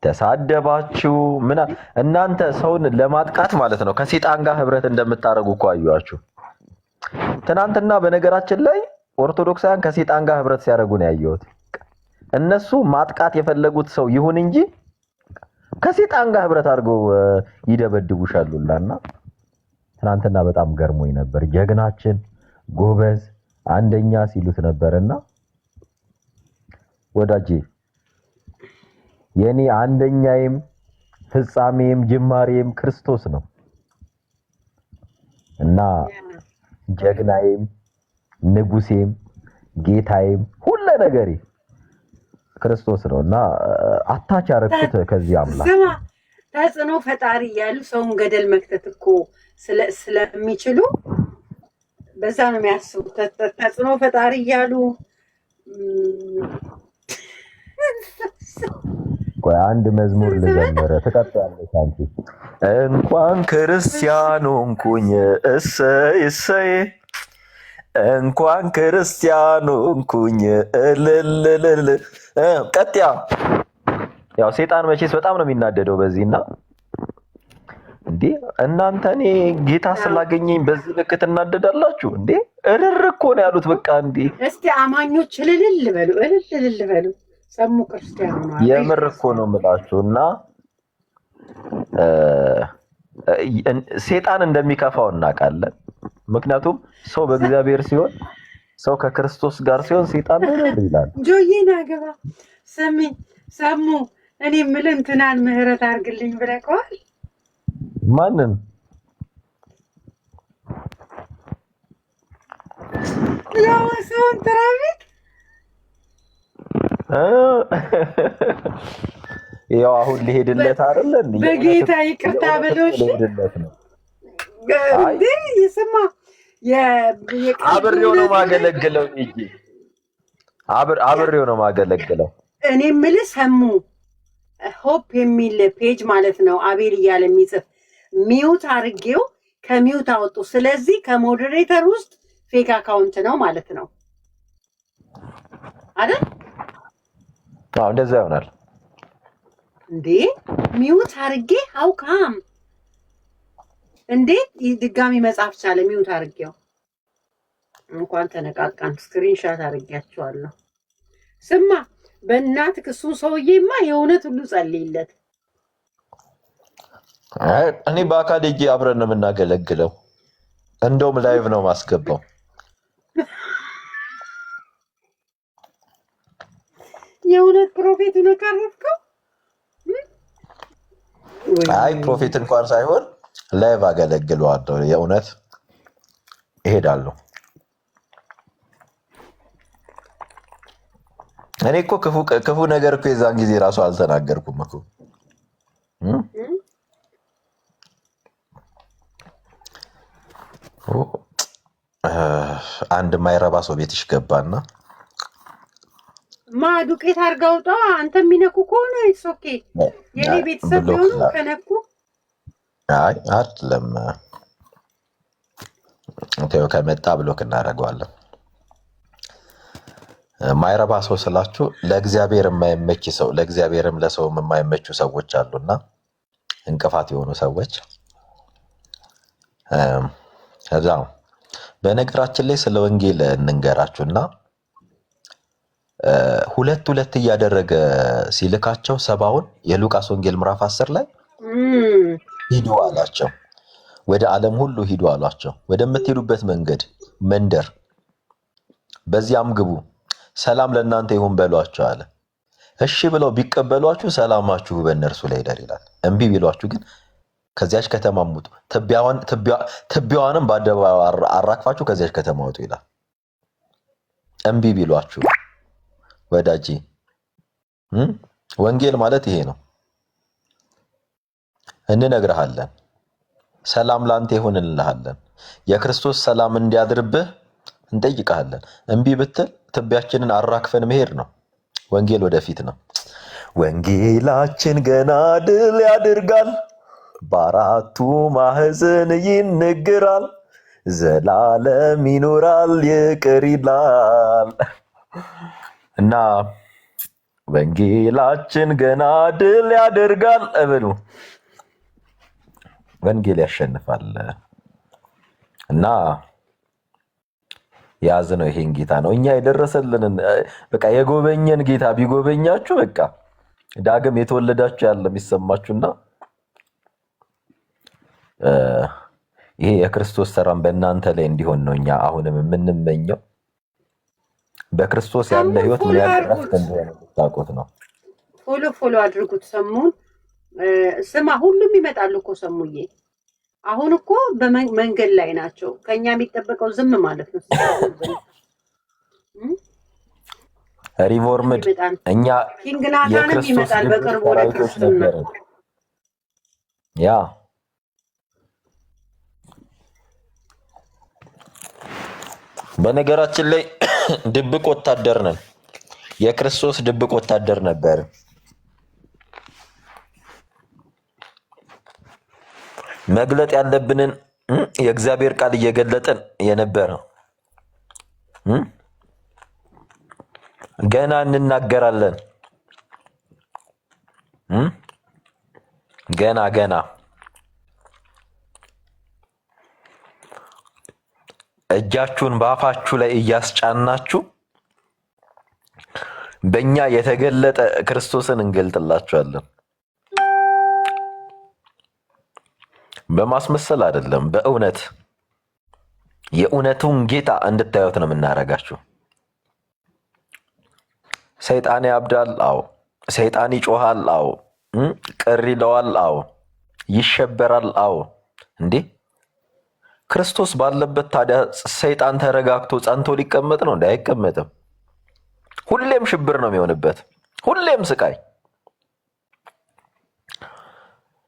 ተሳደባችሁ ምን እናንተ ሰውን ለማጥቃት ማለት ነው ከሰይጣን ጋር ህብረት እንደምታረጉ እኮ አዩአችሁ። ትናንትና በነገራችን ላይ ኦርቶዶክሳውያን ከሰይጣን ጋር ህብረት ሲያደርጉ ነው ያየሁት። እነሱ ማጥቃት የፈለጉት ሰው ይሁን እንጂ ከሰይጣን ጋር ህብረት አድርገው ይደበድቡሻሉላና ትናንትና በጣም ገርሞኝ ነበር። ጀግናችን ጎበዝ አንደኛ ሲሉት ነበርና ወዳጄ የኔ አንደኛዬም ፍጻሜም ጅማሬም ክርስቶስ ነው እና ጀግናዬም ንጉሴም ጌታዬም ሁሉ ነገሬ ክርስቶስ ነውና አታች ያረኩት ከዚህ አምላክ ተጽዕኖ ፈጣሪ ያሉ ሰውን ገደል መክተት እኮ ስለሚችሉ በዛ ነው የሚያስቡት። ተጽዕኖ ፈጣሪ ያሉ ቆይ አንድ መዝሙር ልዘምር። ተቀጣለች አንቺ እንኳን ክርስቲያን ሆንኩኝ እሰይ እሰይ፣ እንኳን ክርስቲያን ሆንኩኝ እልልልል። ቀጥያ ያው ሰይጣን መቼስ በጣም ነው የሚናደደው በዚህና እንዴ እናንተ እኔ ጌታ ስላገኘኝ በዚህ ልክ ትናደዳላችሁ እንዴ? እርር እኮ ነው ያሉት። በቃ እንዴ እስቲ አማኞች እልል በሉ። ሰሙ ክርስቲያኑ ነው የምር እኮ ነው የምላችሁና ሰይጣን እንደሚከፋው እናውቃለን። ምክንያቱም ሰው በእግዚአብሔር ሲሆን ሰው ከክርስቶስ ጋር ሲሆን ሰይጣን ነው ይላል። ጆዬና ገባ ሰሙ እኔ የምልህ እንትናን ምህረት አድርግልኝ ብለቀዋል። ማንን? ያው ሰውን ትራፊክ ያው አሁን ሊሄድለት አይደለ እንዴ? በጌታ ይቅርታ በሎሽ ሊሄድለት ነው። እንዴ ይስማ አብሬው ነው ማገለግለው እንጂ አብሬው ነው ማገለግለው። እኔ የምልህ ሰሙ ሆፕ የሚል ፔጅ ማለት ነው አቤል እያለ የሚጽፍ ሚውት አድርጌው ከሚውት አወጡ። ስለዚህ ከሞዴሬተር ውስጥ ፌክ አካውንት ነው ማለት ነው አይደል? አዎ እንደዛ ይሆናል እንዴ። ሚውት አድርጌ አውቃም እንዴት ድጋሚ መጻፍ ቻለ? ሚውት አድርጌው እንኳን ተነቃቃን። ስክሪንሻት አድርጌያቸዋለሁ። ስማ በእናትህ እሱ ሰውዬማ የእውነት ሁሉ ጸልይለት። እኔ በአካል ሄጄ አብረን ነው የምናገለግለው። እንደውም ላይቭ ነው ማስገባው። የእውነት ፕሮፌት ነው ቀረብከው? አይ ፕሮፌት እንኳን ሳይሆን ላይቭ አገለግለዋለሁ። የእውነት እሄዳለሁ። እኔ እኮ ክፉ ነገር እኮ የዛን ጊዜ ራሱ አልተናገርኩም እኮ አንድ ማይረባ ሰው ቤትሽ ገባና ማ ዱቄት አርጋውጣ አንተ የሚነኩ ከሆነ ኢትስ ኦኬ። የኔ ቤተሰብ ቢሆኑ ከነኩ አይ አይደለም ከመጣ ብሎክ እናደርገዋለን። ማይረባ ሰው ስላችሁ ለእግዚአብሔር የማይመች ሰው፣ ለእግዚአብሔርም ለሰውም የማይመቹ ሰዎች አሉና እንቅፋት የሆኑ ሰዎች ከዛ በነገራችን ላይ ስለ ወንጌል እንንገራችሁና ሁለት እያደረገ ሲልካቸው ሰባውን የሉቃስ ወንጌል ምዕራፍ 10 ላይ ሂዱ አላቸው። ወደ ዓለም ሁሉ ሂዱ አሏቸው። ወደምትሄዱበት መንደር በዚያም ግቡ፣ ሰላም ለእናንተ ይሁን በሏቸው አለ። እሺ ብለው ቢቀበሏችሁ ሰላማችሁ በእነርሱ ላይ ይደር ይላል። እምቢ ቢሏችሁ ግን ከዚያች ከተማ ውጡ፣ ትቢያዋንም በአደባባይ አራግፋችሁ ከዚያች ከተማ ውጡ ይላል። እምቢ ቢሏችሁ ወዳጄ ወንጌል ማለት ይሄ ነው። እንነግርሃለን፣ ሰላም ላንተ ይሁን እንልሃለን። የክርስቶስ ሰላም እንዲያድርብህ እንጠይቅሃለን። እምቢ ብትል ትቢያችንን አራክፈን መሄድ ነው። ወንጌል ወደፊት ነው። ወንጌላችን ገና ድል ያደርጋል፣ በአራቱ ማዕዘን ይነገራል፣ ዘላለም ይኖራል፣ ይቅር ይላል እና ወንጌላችን ገና ድል ያደርጋል እብሉ። ወንጌል ያሸንፋል እና ያዝነው ይሄን ጌታ ነው እኛ የደረሰልንን በቃ የጎበኘን ጌታ ቢጎበኛችሁ በቃ ዳግም የተወለዳችሁ ያለ የሚሰማችሁና ይሄ የክርስቶስ ሰላም በእናንተ ላይ እንዲሆን ነው እኛ አሁንም የምንመኘው። በክርስቶስ ያለ ህይወት ምን ያህል ረፍት እንደሆነ ታውቁት ነው። ፎሎ አድርጉት። ሰሙን ስማ፣ ሁሉም ይመጣሉ እኮ ሰሙዬ። አሁን እኮ በመንገድ ላይ ናቸው። ከኛ የሚጠበቀው ዝም ማለት ነው። ሪፎርምድ እኛ ኪንግናታንም ይመጣል በቅርቡ ወደ ክርስትና። ያ በነገራችን ላይ ድብቅ ወታደር ነን። የክርስቶስ ድብቅ ወታደር ነበር። መግለጥ ያለብንን የእግዚአብሔር ቃል እየገለጠን የነበረ ገና እንናገራለን። ገና እጃችሁን በአፋችሁ ላይ እያስጫናችሁ በእኛ የተገለጠ ክርስቶስን እንገልጥላችኋለን። በማስመሰል አይደለም፣ በእውነት የእውነቱን ጌታ እንድታዩት ነው የምናደርጋችሁ። ሰይጣን ያብዳል፣ አዎ። ሰይጣን ይጮሃል፣ አዎ። ቅር ይለዋል፣ አዎ። ይሸበራል፣ አዎ። እንዴ ክርስቶስ ባለበት ታዲያ ሰይጣን ተረጋግቶ ጸንቶ ሊቀመጥ ነው? እንዴ አይቀመጥም። ሁሌም ሽብር ነው የሚሆንበት፣ ሁሌም ስቃይ።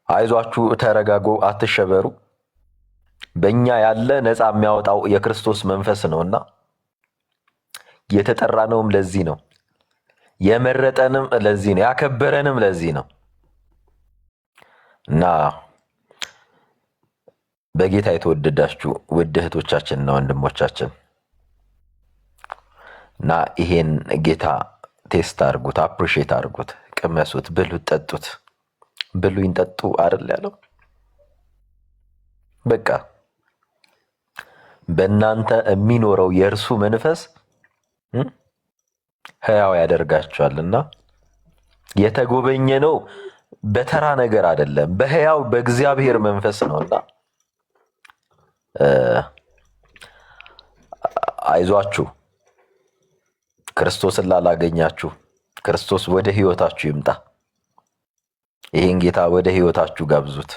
አይዟችሁ፣ ተረጋጉ፣ አትሸበሩ። በእኛ ያለ ነፃ የሚያወጣው የክርስቶስ መንፈስ ነውና የተጠራነውም ለዚህ ነው፣ የመረጠንም ለዚህ ነው፣ ያከበረንም ለዚህ ነው እና በጌታ የተወደዳችሁ ውድ እህቶቻችንና ወንድሞቻችን እና ይሄን ጌታ ቴስት አድርጉት፣ አፕሪሼት አድርጉት፣ ቅመሱት፣ ብሉት፣ ጠጡት። ብሉኝ ጠጡ አይደል ያለው? በቃ በእናንተ የሚኖረው የእርሱ መንፈስ ሕያው ያደርጋችኋልና የተጎበኘ ነው በተራ ነገር አይደለም፣ በሕያው በእግዚአብሔር መንፈስ ነውና አይዟችሁ። ክርስቶስን ላላገኛችሁ ክርስቶስ ወደ ህይወታችሁ ይምጣ። ይህን ጌታ ወደ ህይወታችሁ ጋብዙት።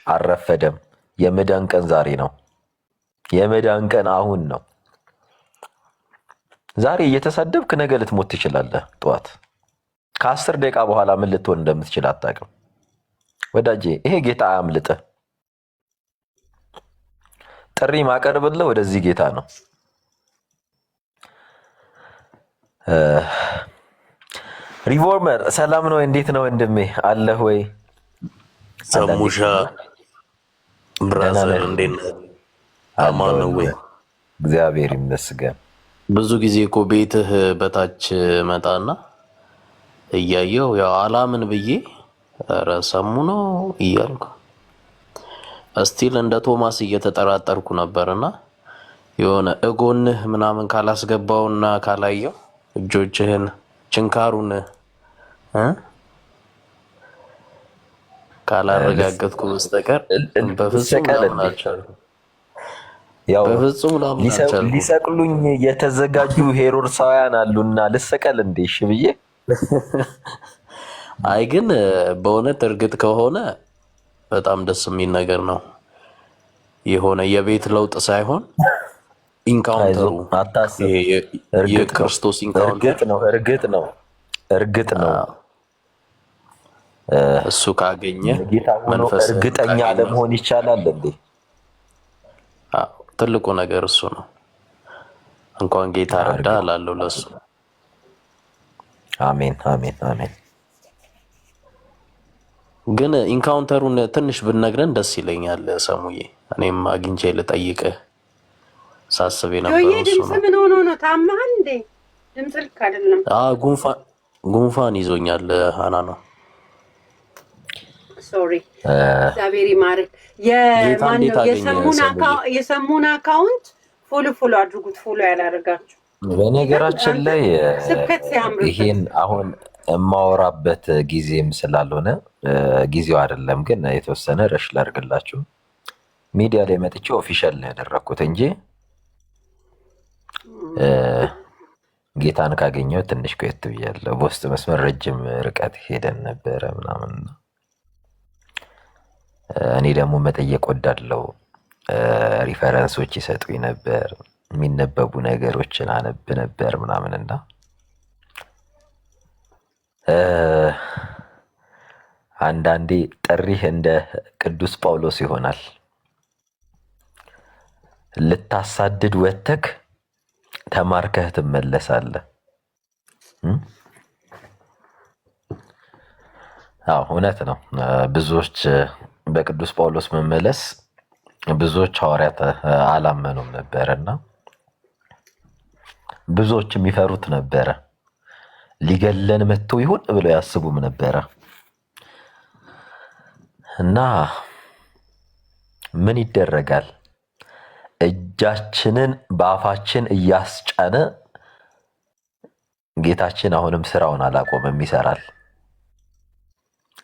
አልረፈደም። የመዳን ቀን ዛሬ ነው። የመዳን ቀን አሁን ነው። ዛሬ እየተሳደብክ ነገ ልትሞት ትችላለህ። ጠዋት ከ10 ደቂቃ በኋላ ምን ልትሆን እንደምትችል አታውቅም። ወዳጄ ይሄ ጌታ አያምልጥህ። ጥሪ ማቀርብልህ ወደዚህ ጌታ ነው። ሪፎርመር ሰላም ነው? እንዴት ነው ወንድሜ? አለህ ወይ? ሰሙሻ ብራዘር እንዴት ነህ? አማን ነው ወይ? እግዚአብሔር ይመስገን። ብዙ ጊዜ እኮ ቤትህ በታች መጣና እያየው ያው አላምን ብዬ ኧረ ሰሙ ነው እያልኩ እስቲል እንደ ቶማስ እየተጠራጠርኩ ነበርና የሆነ እጎንህ ምናምን ካላስገባውና ካላየው እጆችህን ችንካሩን ካላረጋገጥኩ በስተቀር በፍጹም ላምን አልቻልኩም። ሊሰቅሉኝ የተዘጋጁ ሄሮድሳውያን አሉና ልሰቀል እንዴ? እሺ ብዬ አይ ግን በእውነት እርግጥ ከሆነ በጣም ደስ የሚል ነገር ነው። የሆነ የቤት ለውጥ ሳይሆን ኢንካውንተሩ የክርስቶስ ኢንካውንተር እርግጥ ነው። እሱ ካገኘ መንፈስ እርግጠኛ ለመሆን ይቻላል እንዴ? ትልቁ ነገር እሱ ነው። እንኳን ጌታ ረዳ እላለሁ ለሱ። አሜን አሜን አሜን። ግን ኢንካውንተሩን ትንሽ ብነግረን ደስ ይለኛል ሰሙዬ። እኔም አግኝቼ ልጠይቅህ ሳስብ የነበረው እሱ ድምፅ ምን ሆኖ ነው? ታማሃል እንዴ? ድምፅ ልክ አይደለም። ጉንፋን ይዞኛል። ሀና ነው። ሶሪ። እግዚአብሔር ይማርክ። የሰሙን አካውንት ፎሎ አድርጉት። ፎሎ ያላደረጋችሁ በነገራችን ላይ ይሄን አሁን የማወራበት ጊዜም ስላልሆነ ጊዜው አይደለም፣ ግን የተወሰነ ረሽ ላድርግላችሁ። ሚዲያ ላይ መጥቼ ኦፊሻል ነው ያደረኩት እንጂ ጌታን ካገኘው ትንሽ ቆየት ብያለሁ። በውስጥ መስመር ረጅም ርቀት ሄደን ነበረ ምናምን። እኔ ደግሞ መጠየቅ ወዳለው ሪፈረንሶች ይሰጡኝ ነበር፣ የሚነበቡ ነገሮችን አነብ ነበር ምናምንና አንዳንዴ ጥሪህ እንደ ቅዱስ ጳውሎስ ይሆናል። ልታሳድድ ወተክ ተማርከህ ትመለሳለህ። አዎ እውነት ነው። ብዙዎች በቅዱስ ጳውሎስ መመለስ ብዙዎች ሐዋርያት አላመኑም ነበረና ብዙዎች የሚፈሩት ነበረ። ሊገለን መጥቶ ይሆን ብለው ያስቡም ነበረ። እና ምን ይደረጋል? እጃችንን በአፋችን እያስጫነ ጌታችን አሁንም ስራውን አላቆመም፣ ይሰራል።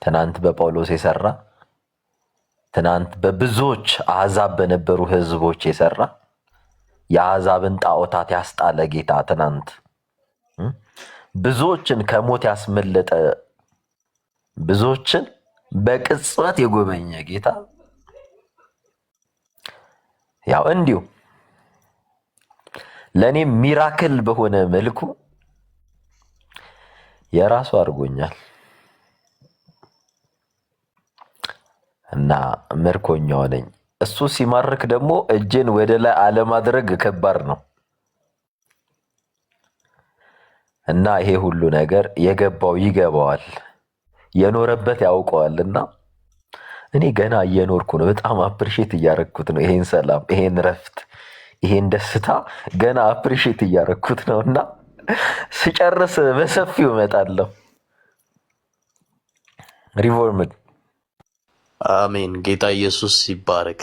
ትናንት በጳውሎስ የሰራ፣ ትናንት በብዙዎች አሕዛብ በነበሩ ህዝቦች የሰራ፣ የአሕዛብን ጣዖታት ያስጣለ ጌታ፣ ትናንት ብዙዎችን ከሞት ያስመለጠ፣ ብዙዎችን በቅጽበት የጎበኘ ጌታ ያው እንዲሁ ለኔ ሚራክል በሆነ መልኩ የራሱ አድርጎኛል እና ምርኮኛው ነኝ። እሱ ሲማርክ ደግሞ እጅን ወደ ላይ አለማድረግ ከባድ ነው እና ይሄ ሁሉ ነገር የገባው ይገባዋል፣ የኖረበት ያውቀዋልና እኔ ገና እየኖርኩ ነው። በጣም አፕሪሼት እያረኩት ነው። ይሄን ሰላም፣ ይሄን ረፍት፣ ይሄን ደስታ ገና አፕሪሼት እያረኩት ነው እና ስጨርስ በሰፊው እመጣለሁ። ሪፎርምድ አሜን። ጌታ ኢየሱስ ይባረክ።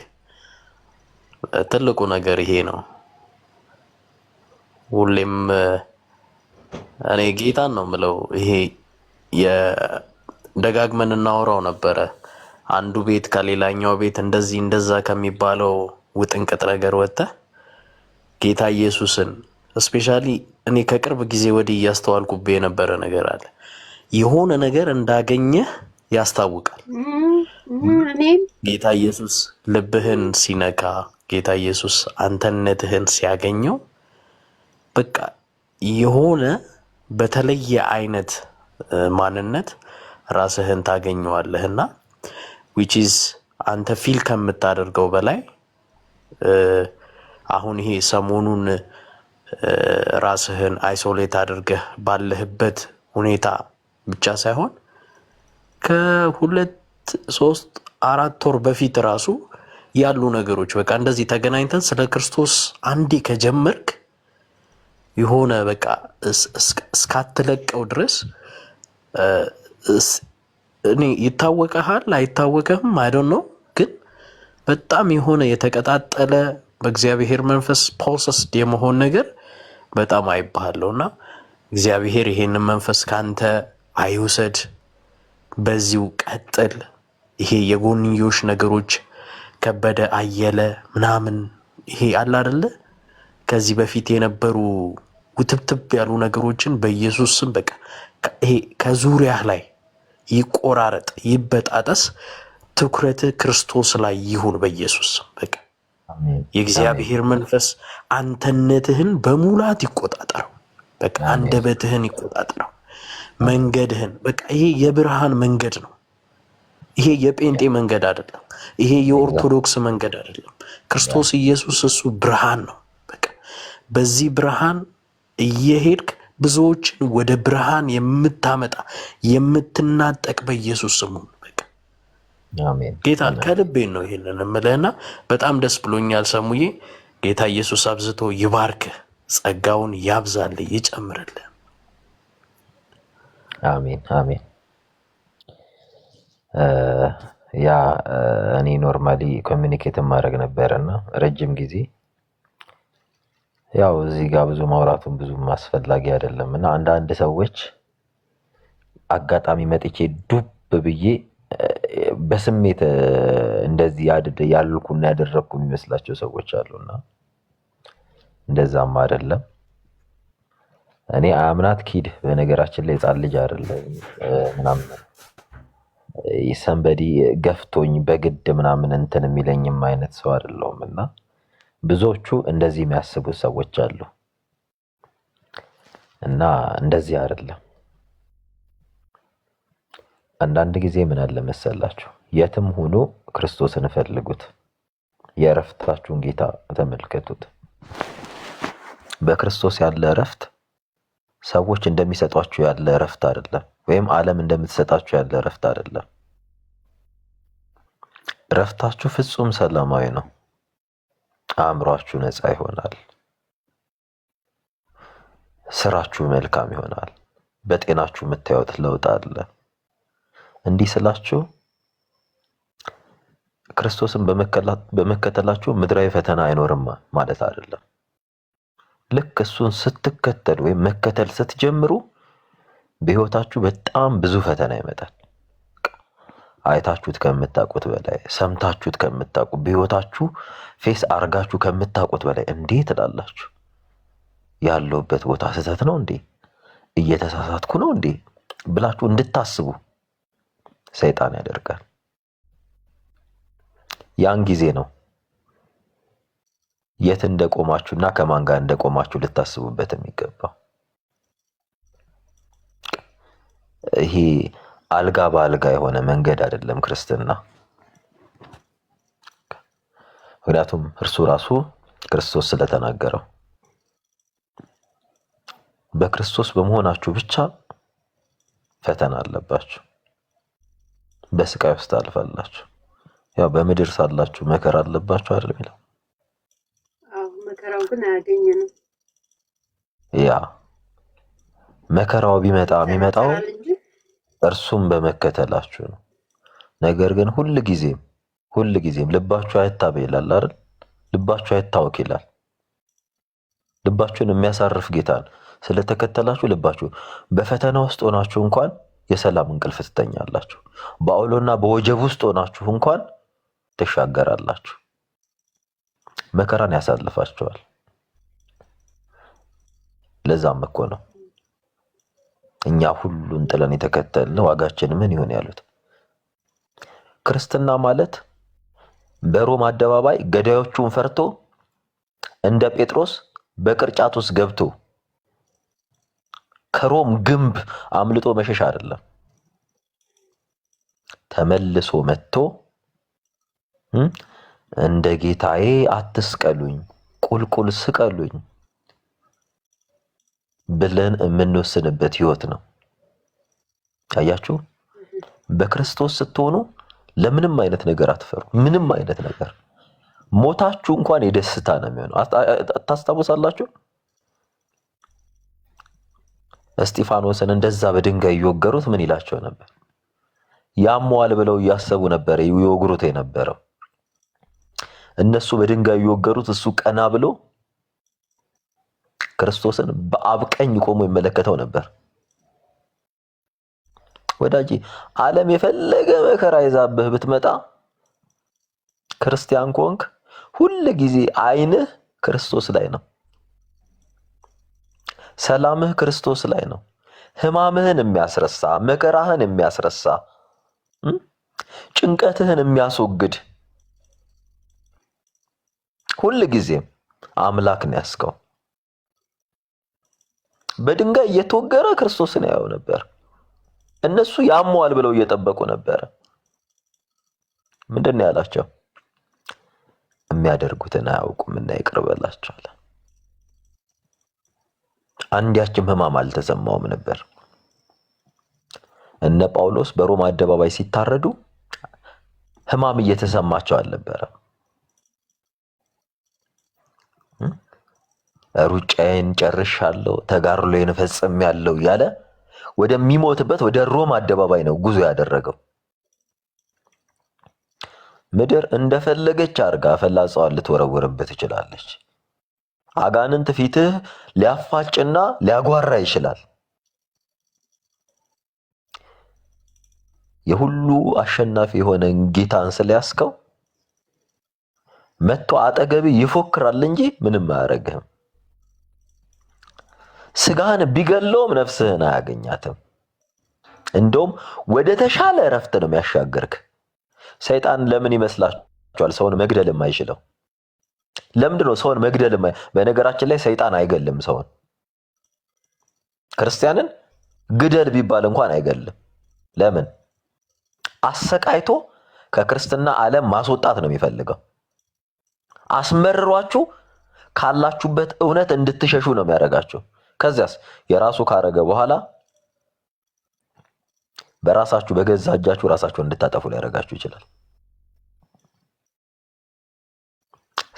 ትልቁ ነገር ይሄ ነው። ሁሌም እኔ ጌታን ነው ምለው። ይሄ ደጋግመን እናወራው ነበረ። አንዱ ቤት ከሌላኛው ቤት እንደዚህ እንደዛ ከሚባለው ውጥንቅጥ ነገር ወጥተህ ጌታ ኢየሱስን ስፔሻሊ እኔ ከቅርብ ጊዜ ወዲህ እያስተዋልኩብህ የነበረ ነገር አለ። የሆነ ነገር እንዳገኘህ ያስታውቃል። እኔም ጌታ ኢየሱስ ልብህን ሲነካ፣ ጌታ ኢየሱስ አንተነትህን ሲያገኘው በቃ የሆነ በተለየ አይነት ማንነት ራስህን ታገኘዋለህና which is አንተ ፊል ከምታደርገው በላይ አሁን ይሄ ሰሞኑን ራስህን አይሶሌት አድርገህ ባለህበት ሁኔታ ብቻ ሳይሆን ከ2 3 4 ወር በፊት ራሱ ያሉ ነገሮች በቃ እንደዚህ ተገናኝተን ስለ ክርስቶስ አንዴ ከጀመርክ የሆነ በቃ እስካትለቀው ድረስ እኔ ይታወቀሃል አይታወቀህም አይ ዶንት ኖ፣ ግን በጣም የሆነ የተቀጣጠለ በእግዚአብሔር መንፈስ ፖሰስድ የመሆን ነገር በጣም አይባለውና እግዚአብሔር ይሄንን መንፈስ ካንተ አይውሰድ፣ በዚሁ ቀጥል። ይሄ የጎንዮሽ ነገሮች ከበደ አየለ ምናምን ይሄ አለ አይደለ ከዚህ በፊት የነበሩ ውትብትብ ያሉ ነገሮችን በኢየሱስ ስም በቃ ይሄ ከዙሪያህ ላይ ይቆራረጥ፣ ይበጣጠስ። ትኩረት ክርስቶስ ላይ ይሁን በኢየሱስ ስም። በቃ የእግዚአብሔር መንፈስ አንተነትህን በሙላት ይቆጣጠረው። በቃ አንደበትህን ይቆጣጠረው፣ መንገድህን። በቃ ይሄ የብርሃን መንገድ ነው። ይሄ የጴንጤ መንገድ አይደለም። ይሄ የኦርቶዶክስ መንገድ አይደለም። ክርስቶስ ኢየሱስ እሱ ብርሃን ነው። በቃ በዚህ ብርሃን እየሄድክ ብዙዎችን ወደ ብርሃን የምታመጣ የምትናጠቅ በኢየሱስ ስም በቃ አሜን። ጌታ ከልቤን ነው ይሄንን እምልህና በጣም ደስ ብሎኛል ሰሙዬ። ጌታ ኢየሱስ አብዝቶ ይባርክህ፣ ጸጋውን ያብዛልህ፣ ይጨምርልህ። አሜን አሜን። ያ እኔ ኖርማሊ ኮሚኒኬት ማድረግ ነበርና ረጅም ጊዜ ያው እዚህ ጋር ብዙ ማውራቱን ብዙ አስፈላጊ አይደለም እና አንዳንድ ሰዎች አጋጣሚ መጥቼ ዱብ ብዬ በስሜት እንደዚህ ያልኩና ያደረኩ የሚመስላቸው ሰዎች አሉና እንደዛም አይደለም። እኔ አምናት ኪድ በነገራችን ላይ ሕፃን ልጅ አይደለም ምናምን ሰንበዲ ገፍቶኝ በግድ ምናምን እንትን የሚለኝም አይነት ሰው አይደለሁም እና ብዙዎቹ እንደዚህ የሚያስቡ ሰዎች አሉ እና እንደዚህ አይደለም። አንዳንድ ጊዜ ምን አለ መሰላችሁ፣ የትም ሆኖ ክርስቶስን ፈልጉት፣ የእረፍታችሁን ጌታ ተመልከቱት። በክርስቶስ ያለ እረፍት ሰዎች እንደሚሰጧችሁ ያለ እረፍት አይደለም፣ ወይም ዓለም እንደምትሰጣችሁ ያለ እረፍት አይደለም። እረፍታችሁ ፍጹም ሰላማዊ ነው። አእምሯችሁ ነፃ ይሆናል። ስራችሁ መልካም ይሆናል። በጤናችሁ የምታዩት ለውጥ አለ። እንዲህ ስላችሁ ክርስቶስን በመከተላችሁ ምድራዊ ፈተና አይኖርም ማለት አይደለም። ልክ እሱን ስትከተሉ ወይም መከተል ስትጀምሩ በህይወታችሁ በጣም ብዙ ፈተና ይመጣል። አይታችሁት ከምታውቁት በላይ፣ ሰምታችሁት ከምታውቁ፣ በህይወታችሁ ፌስ አርጋችሁ ከምታውቁት በላይ እንዴት ትላላችሁ? ያለውበት ቦታ ስህተት ነው እንዴ? እየተሳሳትኩ ነው እንዴ ብላችሁ እንድታስቡ ሰይጣን ያደርጋል። ያን ጊዜ ነው የት እንደቆማችሁና ከማን ጋር እንደቆማችሁ ልታስቡበት የሚገባው። ይሄ አልጋ በአልጋ የሆነ መንገድ አይደለም ክርስትና። ምክንያቱም እርሱ ራሱ ክርስቶስ ስለተናገረው በክርስቶስ በመሆናችሁ ብቻ ፈተና አለባችሁ፣ በስቃይ ውስጥ ታልፋላችሁ። ያው በምድር ሳላችሁ መከራ አለባችሁ አይደል የሚለው። አዎ መከራው ግን አያገኘንም። ያ መከራው ቢመጣ የሚመጣው ያጠራጥራል እንጂ እርሱም በመከተላችሁ ነው። ነገር ግን ሁልጊዜም ልባችሁ አይታበይ ይላል አይደል? ልባችሁ አይታወክ ይላል። ልባችሁን የሚያሳርፍ ጌታን ስለተከተላችሁ ልባችሁ በፈተና ውስጥ ሆናችሁ እንኳን የሰላም እንቅልፍ ትተኛላችሁ። በአውሎና በወጀብ ውስጥ ሆናችሁ እንኳን ትሻገራላችሁ። መከራን ያሳልፋችኋል። ለዛም እኮ ነው እኛ ሁሉን ጥለን የተከተልን ዋጋችን ምን ይሆን ያሉት። ክርስትና ማለት በሮም አደባባይ ገዳዮቹን ፈርቶ እንደ ጴጥሮስ በቅርጫት ውስጥ ገብቶ ከሮም ግንብ አምልጦ መሸሽ አይደለም። ተመልሶ መጥቶ እንደ ጌታዬ አትስቀሉኝ፣ ቁልቁል ስቀሉኝ ብለን የምንወስንበት ህይወት ነው። አያችሁ፣ በክርስቶስ ስትሆኑ ለምንም አይነት ነገር አትፈሩ። ምንም አይነት ነገር ሞታችሁ እንኳን የደስታ ነው የሚሆነው። ታስታውሳላችሁ? እስጢፋኖስን እንደዛ በድንጋይ እየወገሩት ምን ይላቸው ነበር? ያሟል ብለው እያሰቡ ነበር ይወግሩት የነበረው። እነሱ በድንጋይ እየወገሩት እሱ ቀና ብሎ ክርስቶስን በአብ ቀኝ ቆሞ ይመለከተው ነበር። ወዳጄ ዓለም የፈለገ መከራ ይዛብህ ብትመጣ ክርስቲያን ኮንክ ሁሉ ጊዜ አይንህ ክርስቶስ ላይ ነው። ሰላምህ ክርስቶስ ላይ ነው። ህማምህን የሚያስረሳ፣ መከራህን የሚያስረሳ፣ ጭንቀትህን የሚያስወግድ ሁሉ ጊዜም አምላክን ያስከው። በድንጋይ እየተወገረ ክርስቶስን ያየው ነበር። እነሱ ያሟል ብለው እየጠበቁ ነበር። ምንድነው ያላቸው? የሚያደርጉትን አያውቁምና ይቅር በላቸው አለ። አንዳችም ህማም አልተሰማውም ነበር። እነ ጳውሎስ በሮማ አደባባይ ሲታረዱ ህማም እየተሰማቸው አልነበረም። ሩጫዬን ጨርሻለሁ፣ ተጋድሎዬን ፈጽሜያለሁ ያለ ወደሚሞትበት ወደ ሮማ አደባባይ ነው ጉዞ ያደረገው። ምድር እንደፈለገች አርጋ ፈላጻዋን ልትወረውርበት ትችላለች። አጋንንት ፊትህ ሊያፋጭና ሊያጓራ ይችላል። የሁሉ አሸናፊ የሆነ ጌታን ስለያዝከው መጥቶ አጠገብ ይፎክራል እንጂ ምንም አያረግህም። ስጋህን ቢገለውም ነፍስህን አያገኛትም። እንደውም ወደ ተሻለ እረፍት ነው የሚያሻገርክ። ሰይጣን ለምን ይመስላችኋል ሰውን መግደል የማይችለው? ለምንድን ነው ሰውን መግደል በነገራችን ላይ ሰይጣን አይገልም ሰውን። ክርስቲያንን ግደል ቢባል እንኳን አይገልም። ለምን? አሰቃይቶ ከክርስትና ዓለም ማስወጣት ነው የሚፈልገው። አስመርሯችሁ ካላችሁበት እውነት እንድትሸሹ ነው የሚያደርጋችሁ። ከዚያስ የራሱ ካረገ በኋላ በራሳችሁ በገዛ እጃችሁ ራሳችሁን እንድታጠፉ ሊያደርጋችሁ ይችላል።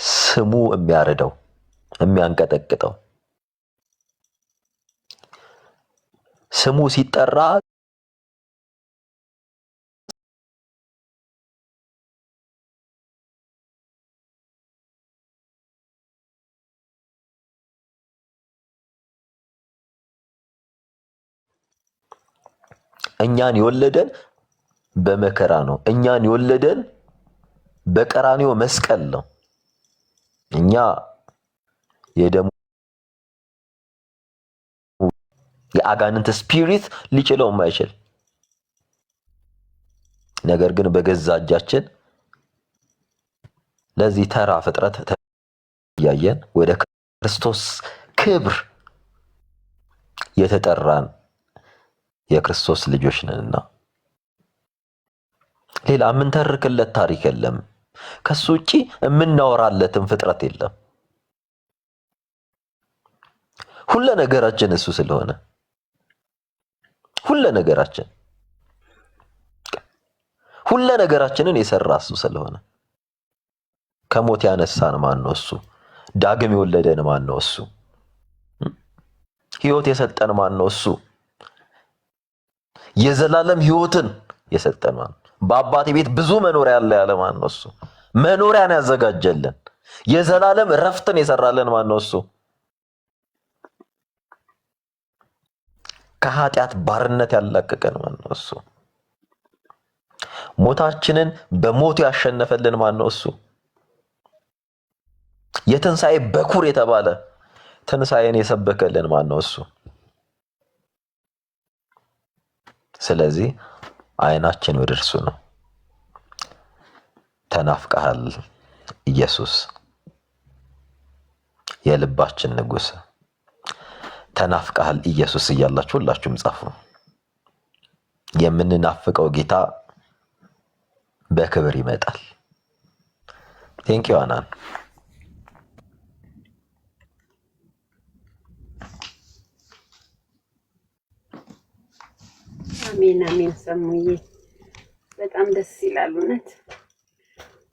ስሙ የሚያርደው የሚያንቀጠቅጠው ስሙ ሲጠራ እኛን የወለደን በመከራ ነው። እኛን የወለደን በቀራንዮ መስቀል ነው። እኛ የደሙ የአጋንንት ስፒሪት ሊችለው የማይችል ነገር ግን በገዛ እጃችን ለዚህ ተራ ፍጥረት ያየን ወደ ክርስቶስ ክብር የተጠራን የክርስቶስ ልጆች ነንና ሌላ የምንተርክለት ታሪክ የለም። ከሱ ውጪ የምናወራለትም ፍጥረት የለም። ሁሉ ነገራችን እሱ ስለሆነ ሁሉ ነገራችንን የሰራ እሱ ስለሆነ ከሞት ያነሳን ማን ነው እሱ? ዳግም የወለደን ማን ነው እሱ? ሕይወት የሰጠን ማን ነው እሱ? የዘላለም ሕይወትን የሰጠን ማን ነው? በአባቴ ቤት ብዙ መኖሪያ አለ ያለ ማን ነው እሱ? መኖሪያን ያዘጋጀልን የዘላለም እረፍትን የሰራልን ማን ነው እሱ? ከኃጢአት ባርነት ያላቀቀን ማን ነው እሱ? ሞታችንን በሞቱ ያሸነፈልን ማን ነው እሱ? የትንሣኤ በኩር የተባለ ትንሣኤን የሰበከልን ማን ነው እሱ? ስለዚህ አይናችን ወደ እርሱ ነው። ተናፍቀሃል ኢየሱስ የልባችን ንጉሥ፣ ተናፍቀሃል ኢየሱስ እያላችሁ ሁላችሁም ጻፉ። የምንናፍቀው ጌታ በክብር ይመጣል። ቴንኪው አናን። አሜን አሜን። ሰሙዬ በጣም ደስ ይላል እውነት።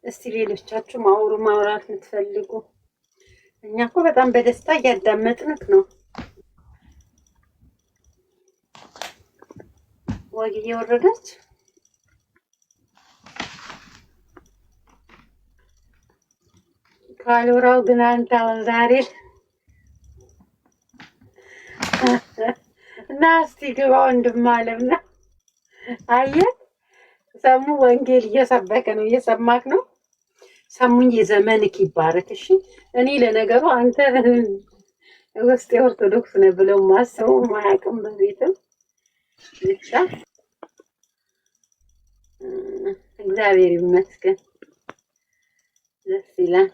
እስቲ ሌሎቻችሁ ማውራት የምትፈልጉ፣ እኛ እኮ በጣም በደስታ እያዳመጥንክ ነው። ወግ እየወረደች ካሎራው ግን አንተ አሁን ዛሬ እና እስቲ ግባ ወንድም አለምና አየህ፣ ሰሙ ወንጌል እየሰበከ ነው፣ እየሰማክ ነው። ሰሙኝ የዘመንክ ይባረክ። እሺ እኔ ለነገሩ አንተ ውስጥ የኦርቶዶክስ ነው ብለው ማሰቡ ማያውቅም በቤትም ብቻ እግዚአብሔር ይመስገን ደስ ይላል።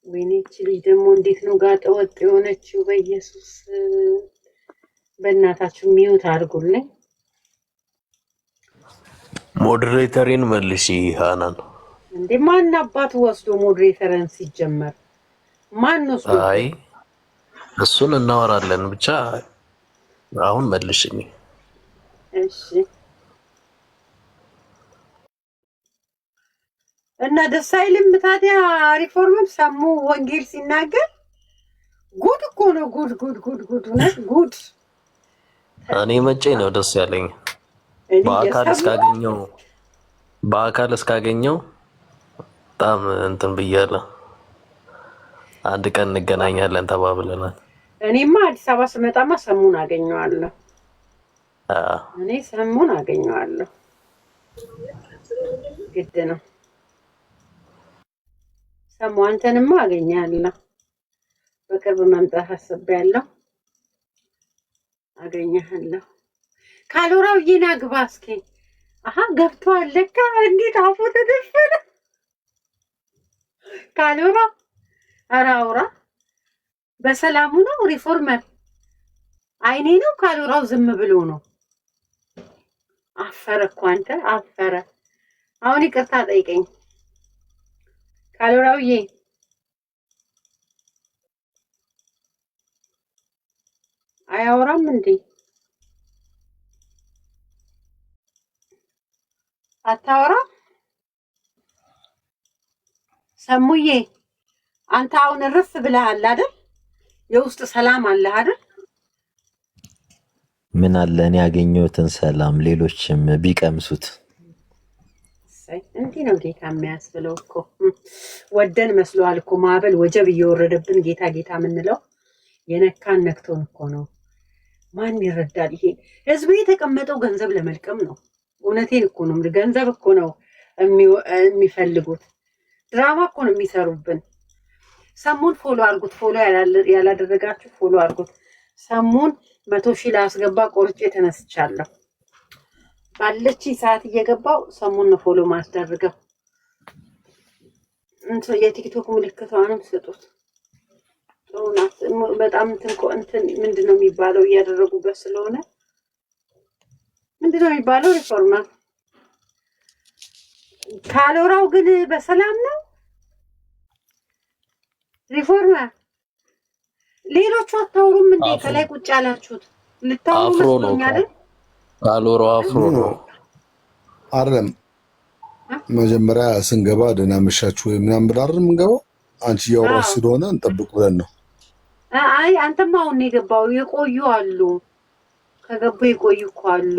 ወይኔ እቺ ልጅ ደግሞ እንዴት ነው ጋጠ ወጥ የሆነችው? በኢየሱስ በእናታችሁ ሚዩት አድርጉልኝ። ሞዴሬተሪን መልሺ ሃናን። እንዴ ማን አባቱ ወስዶ ሞዴሬተርን ሲጀመር ማን ነው? አይ እሱን እናወራለን ብቻ አሁን መልሽኝ። እሺ እና ደስ አይልም ታዲያ? ሪፎርምም ሰሙ ወንጌል ሲናገር ጉድ እኮ ነው። ጉድ ጉድ ጉድ ጉድ እውነት ጉድ። እኔ መቼ ነው ደስ ያለኝ በአካል እስካገኘው በጣም እንትን ብያለሁ። አንድ ቀን እንገናኛለን ተባብለናል። እኔማ አዲስ አበባ ስመጣማ ሰሙን አገኘዋለሁ። እኔ ሰሙን አገኘዋለሁ፣ ግድ ነው። ሰሙ አንተንማ አገኛለሁ። በቅርብ መምጣት አስቤያለሁ። አገኘሃለሁ። ካሎራው ይና ግባ እስኪ። አሃ ገብቷል ለካ። እንዴት አፉ ተደፈነ ካሎራ። ኧረ አውራ በሰላሙ ነው ሪፎርመር? አይኔ ነው ካሎራው ዝም ብሎ ነው። አፈረ እኮ አንተ አፈረ። አሁን ይቅርታ ጠይቀኝ ካሎራውዬ። አያወራም እንዴ? አታወራም? ሰሙዬ አንተ አሁን እርፍ ብለሃል አይደል? የውስጥ ሰላም አለ አይደል? ምን አለ እኔ ያገኘሁትን ሰላም ሌሎችም ቢቀምሱት። እንዲህ ነው ጌታ የሚያስብለው እኮ። ወደን መስሏል እኮ ማዕበል ወጀብ እየወረደብን ጌታ ጌታ የምንለው የነካን ነክቶን እኮ ነው። ማን ይረዳል? ይሄ ህዝቡ የተቀመጠው ገንዘብ ለመልቀም ነው። እውነቴን እኮ ነው። ገንዘብ እኮ ነው የሚፈልጉት። ድራማ እኮ ነው የሚሰሩብን። ሰሙን ፎሎ አድርጉት። ፎሎ ያላደረጋችሁ ፎሎ አድርጉት። ሰሙን 100,000 ላስገባ ቆርጬ ተነስቻለሁ። ባለች ሰዓት እየገባው ሰሙን ነው ፎሎ ማስደርገው። የቲክቶክ ምልክቷንም ስጡት። ጥሩ ናት። በጣም እንትን ምንድነው የሚባለው እያደረጉበት ስለሆነ ምንድነው የሚባለው ሪፎርመር ካሎራው ግን በሰላም ነው ሪፎርመር። ሌሎቹ አታውሩም እንዴ? ከላይ ቁጭ ያላችሁት ልታውሩ መስሎኛል። ካሎራው አፍሮ ነው አይደለም። መጀመሪያ ስንገባ ደህና መሻችሁ ወይ ምናምን ብለን አይደል የምንገባው? አንቺ እያወራሽ ስለሆነ እንጠብቅ ብለን ነው። አይ አንተማ አሁን ነው የገባው። የቆዩ አሉ፣ ከገቡ የቆዩ እኮ አሉ።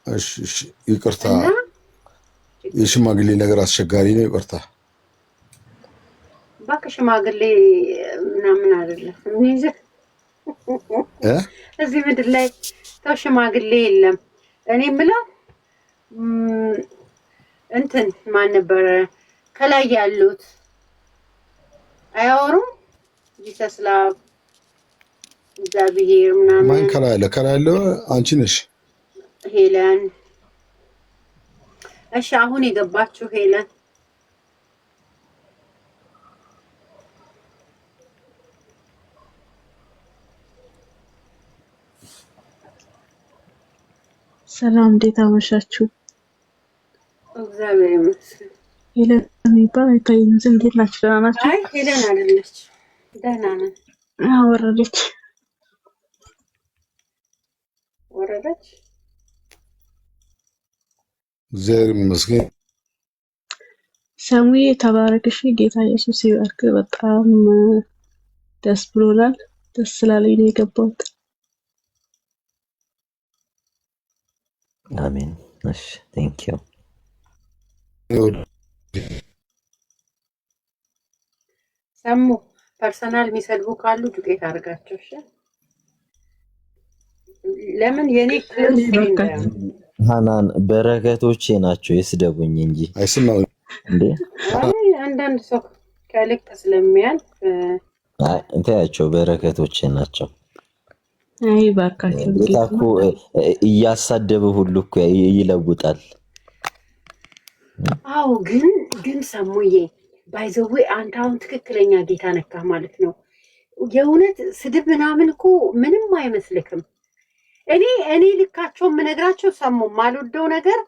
እሺ እሺ፣ ይቅርታ። የሽማግሌ ነገር አስቸጋሪ ነው። ይቅርታ እባክህ። ሽማግሌ ምናምን አይደለም እዚህ ምድር ላይ ተው፣ ሽማግሌ የለም። እኔ የምለው እንትን ማን ነበረ ከላይ ያሉት አያወሩም? ጂሰስ ላቭ እግዚአብሔር ምናምን። ማን ከላይ አለ? ከላይ ያለው አንቺ ነሽ ሄለን። እሺ አሁን የገባችሁ ሄለን ሰላም፣ እንዴት አመሻችሁ? እግዚአብሔር ይመስገን። ሄለን የሚባል አይታየኝም። እንዴት ናችሁ? ደህና ናችሁ? አይ ሄለን አይደለች። ደህና ነን። ወረደች ወረደች። እግዚአብሔር ይመስገን። ሰሙዬ ተባረክሽ። ጌታ ኢየሱስ ይባርክ። በጣም ደስ ብሎናል። ደስ ስላለኝ ነው የገባሁት። አሜን። እሺ ቴንክ ዩ። ሰሙ ፐርሰናል የሚሰድቡ ካሉ ዱቄት አድርጋቸው። እሺ ለምን የኔ ሃናን በረከቶቼ ናቸው ይስደቡኝ እንጂ አይስማው እንዴ። አንዳንድ ሰው ከልክ ስለሚያልፍ እንታያቸው በረከቶቼ ናቸው። አይ ባርካችሁ። ጌታ እኮ እያሳደበ ሁሉ እኮ ይለውጣል። አዎ ግን ሰሙዬ ባይዘዌ አንተ አሁን ትክክለኛ ጌታ ነካ ማለት ነው። የእውነት ስድብ ምናምን እኮ ምንም አይመስልክም። እኔ ልካቸው የምነግራቸው ሰሙ ማልወደው ነገር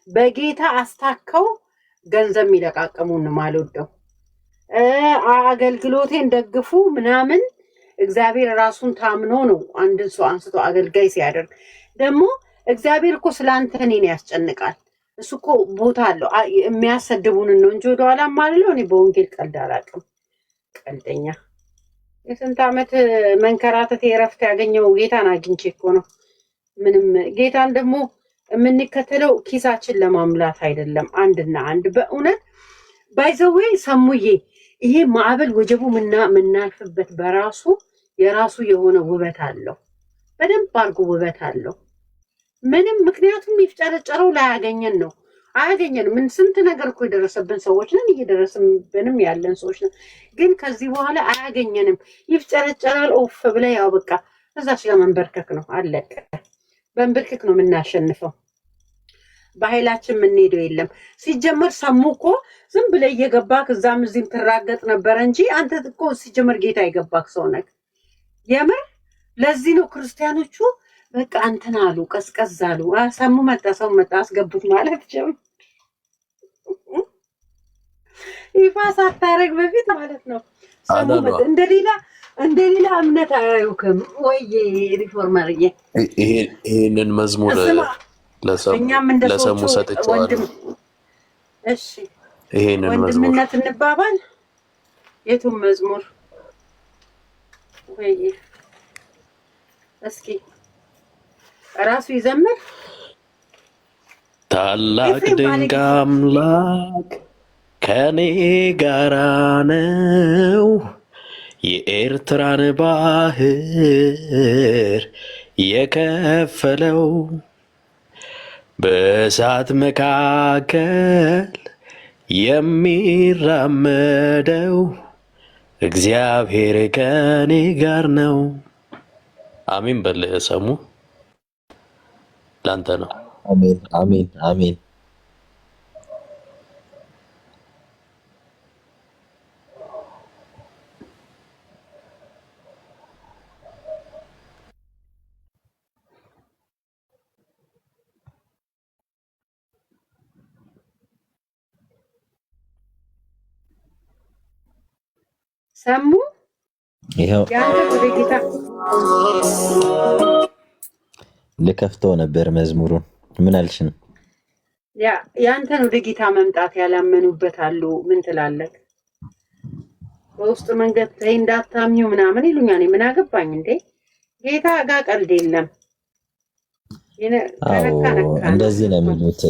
በጌታ አስታከው ገንዘብ የሚለቃቀሙን ማልወደው። አገልግሎቴን ደግፉ ምናምን እግዚአብሔር ራሱን ታምኖ ነው አንድን ሰው አንስቶ አገልጋይ ሲያደርግ። ደግሞ እግዚአብሔር እኮ ስላንተ እኔን ያስጨንቃል። እሱ እኮ ቦታ አለው። የሚያሰድቡን ነው እንጂ ወደኋላ ማልለው። እኔ በወንጌል ቀልድ አላውቅም። ቀልደኛ የስንት ዓመት መንከራተት የረፍት ያገኘው ጌታን አግኝቼ እኮ ነው። ምንም ጌታን ደግሞ የምንከተለው ኪሳችን ለማሙላት አይደለም። አንድና አንድ በእውነት ባይዘዌ ሰሙዬ ይሄ ማዕበል ወጀቡ ምናልፍበት በራሱ የራሱ የሆነ ውበት አለው። በደንብ አድርጎ ውበት አለው። ምንም ምክንያቱም ይፍጨረጨረው ላያገኘን ነው። አያገኘንም። ምን ስንት ነገር እኮ የደረሰብን ሰዎች ነን፣ እየደረሰብንም ያለን ሰዎች ነን። ግን ከዚህ በኋላ አያገኘንም። ይፍጨረጨራል። ኦፍ ብለ ያው በቃ እዛች ጋር መንበርከክ ነው። አለቀ። በንብርክክ ነው የምናሸንፈው። በኃይላችን የምንሄደው የለም። ሲጀመር ሰሙ እኮ ዝም ብለ እየገባክ እዛም እዚህም ትራገጥ ነበረ እንጂ አንተ እኮ ሲጀመር ጌታ የገባክ ሰው ነህ። የምር ለዚህ ነው ክርስቲያኖቹ በቃ እንትን አሉ፣ ቀዝቀዝ አሉ። ሰሙ መጣ፣ ሰው መጣ፣ አስገቡት ማለት ጀም ይፋ ሳታረግ በፊት ማለት ነው። ሰሙ መጣ። እንደሌላ እምነት አያዩክም ወይ ሪፎርመርዬ? ይሄንን መዝሙር ለሰሙ ሰጥቼዋለሁ። እሺ ይሄንን መዝሙር ወንድምነት እንባባል። የቱም መዝሙር ወይ እስኪ ራሱ ይዘምር። ታላቅ ድንቅ አምላክ ከኔ ጋራ ነው፣ የኤርትራን ባህር የከፈለው በእሳት መካከል የሚራመደው እግዚአብሔር ከኔ ጋር ነው። አሜን በልህ ሰሙ። ላንተ ነው። አሜን አሜን አሜን። ሰሙ ይሄው ያንተ ወደ ጌታ ልከፍተው ነበር መዝሙሩን። ምን አልሽን? ያንተን ወደ ጌታ መምጣት ያላመኑበት አሉ። ምን ትላለህ? በውስጥ መንገድ ተይ እንዳታምኚው ምናምን ይሉኛል። ምን አገባኝ እንዴ? ጌታ ጋር ቀልድ የለም። እንደዚህ ነው የሚሉት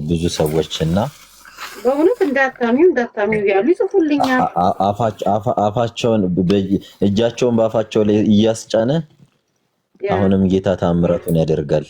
ብዙ ሰዎች እና በእውነት እንዳታምኚው ያሉ ይጽፉልኛል። አፋቸውን እጃቸውን በአፋቸው ላይ እያስጫነ አሁንም ጌታ ታምራቱን ያደርጋል።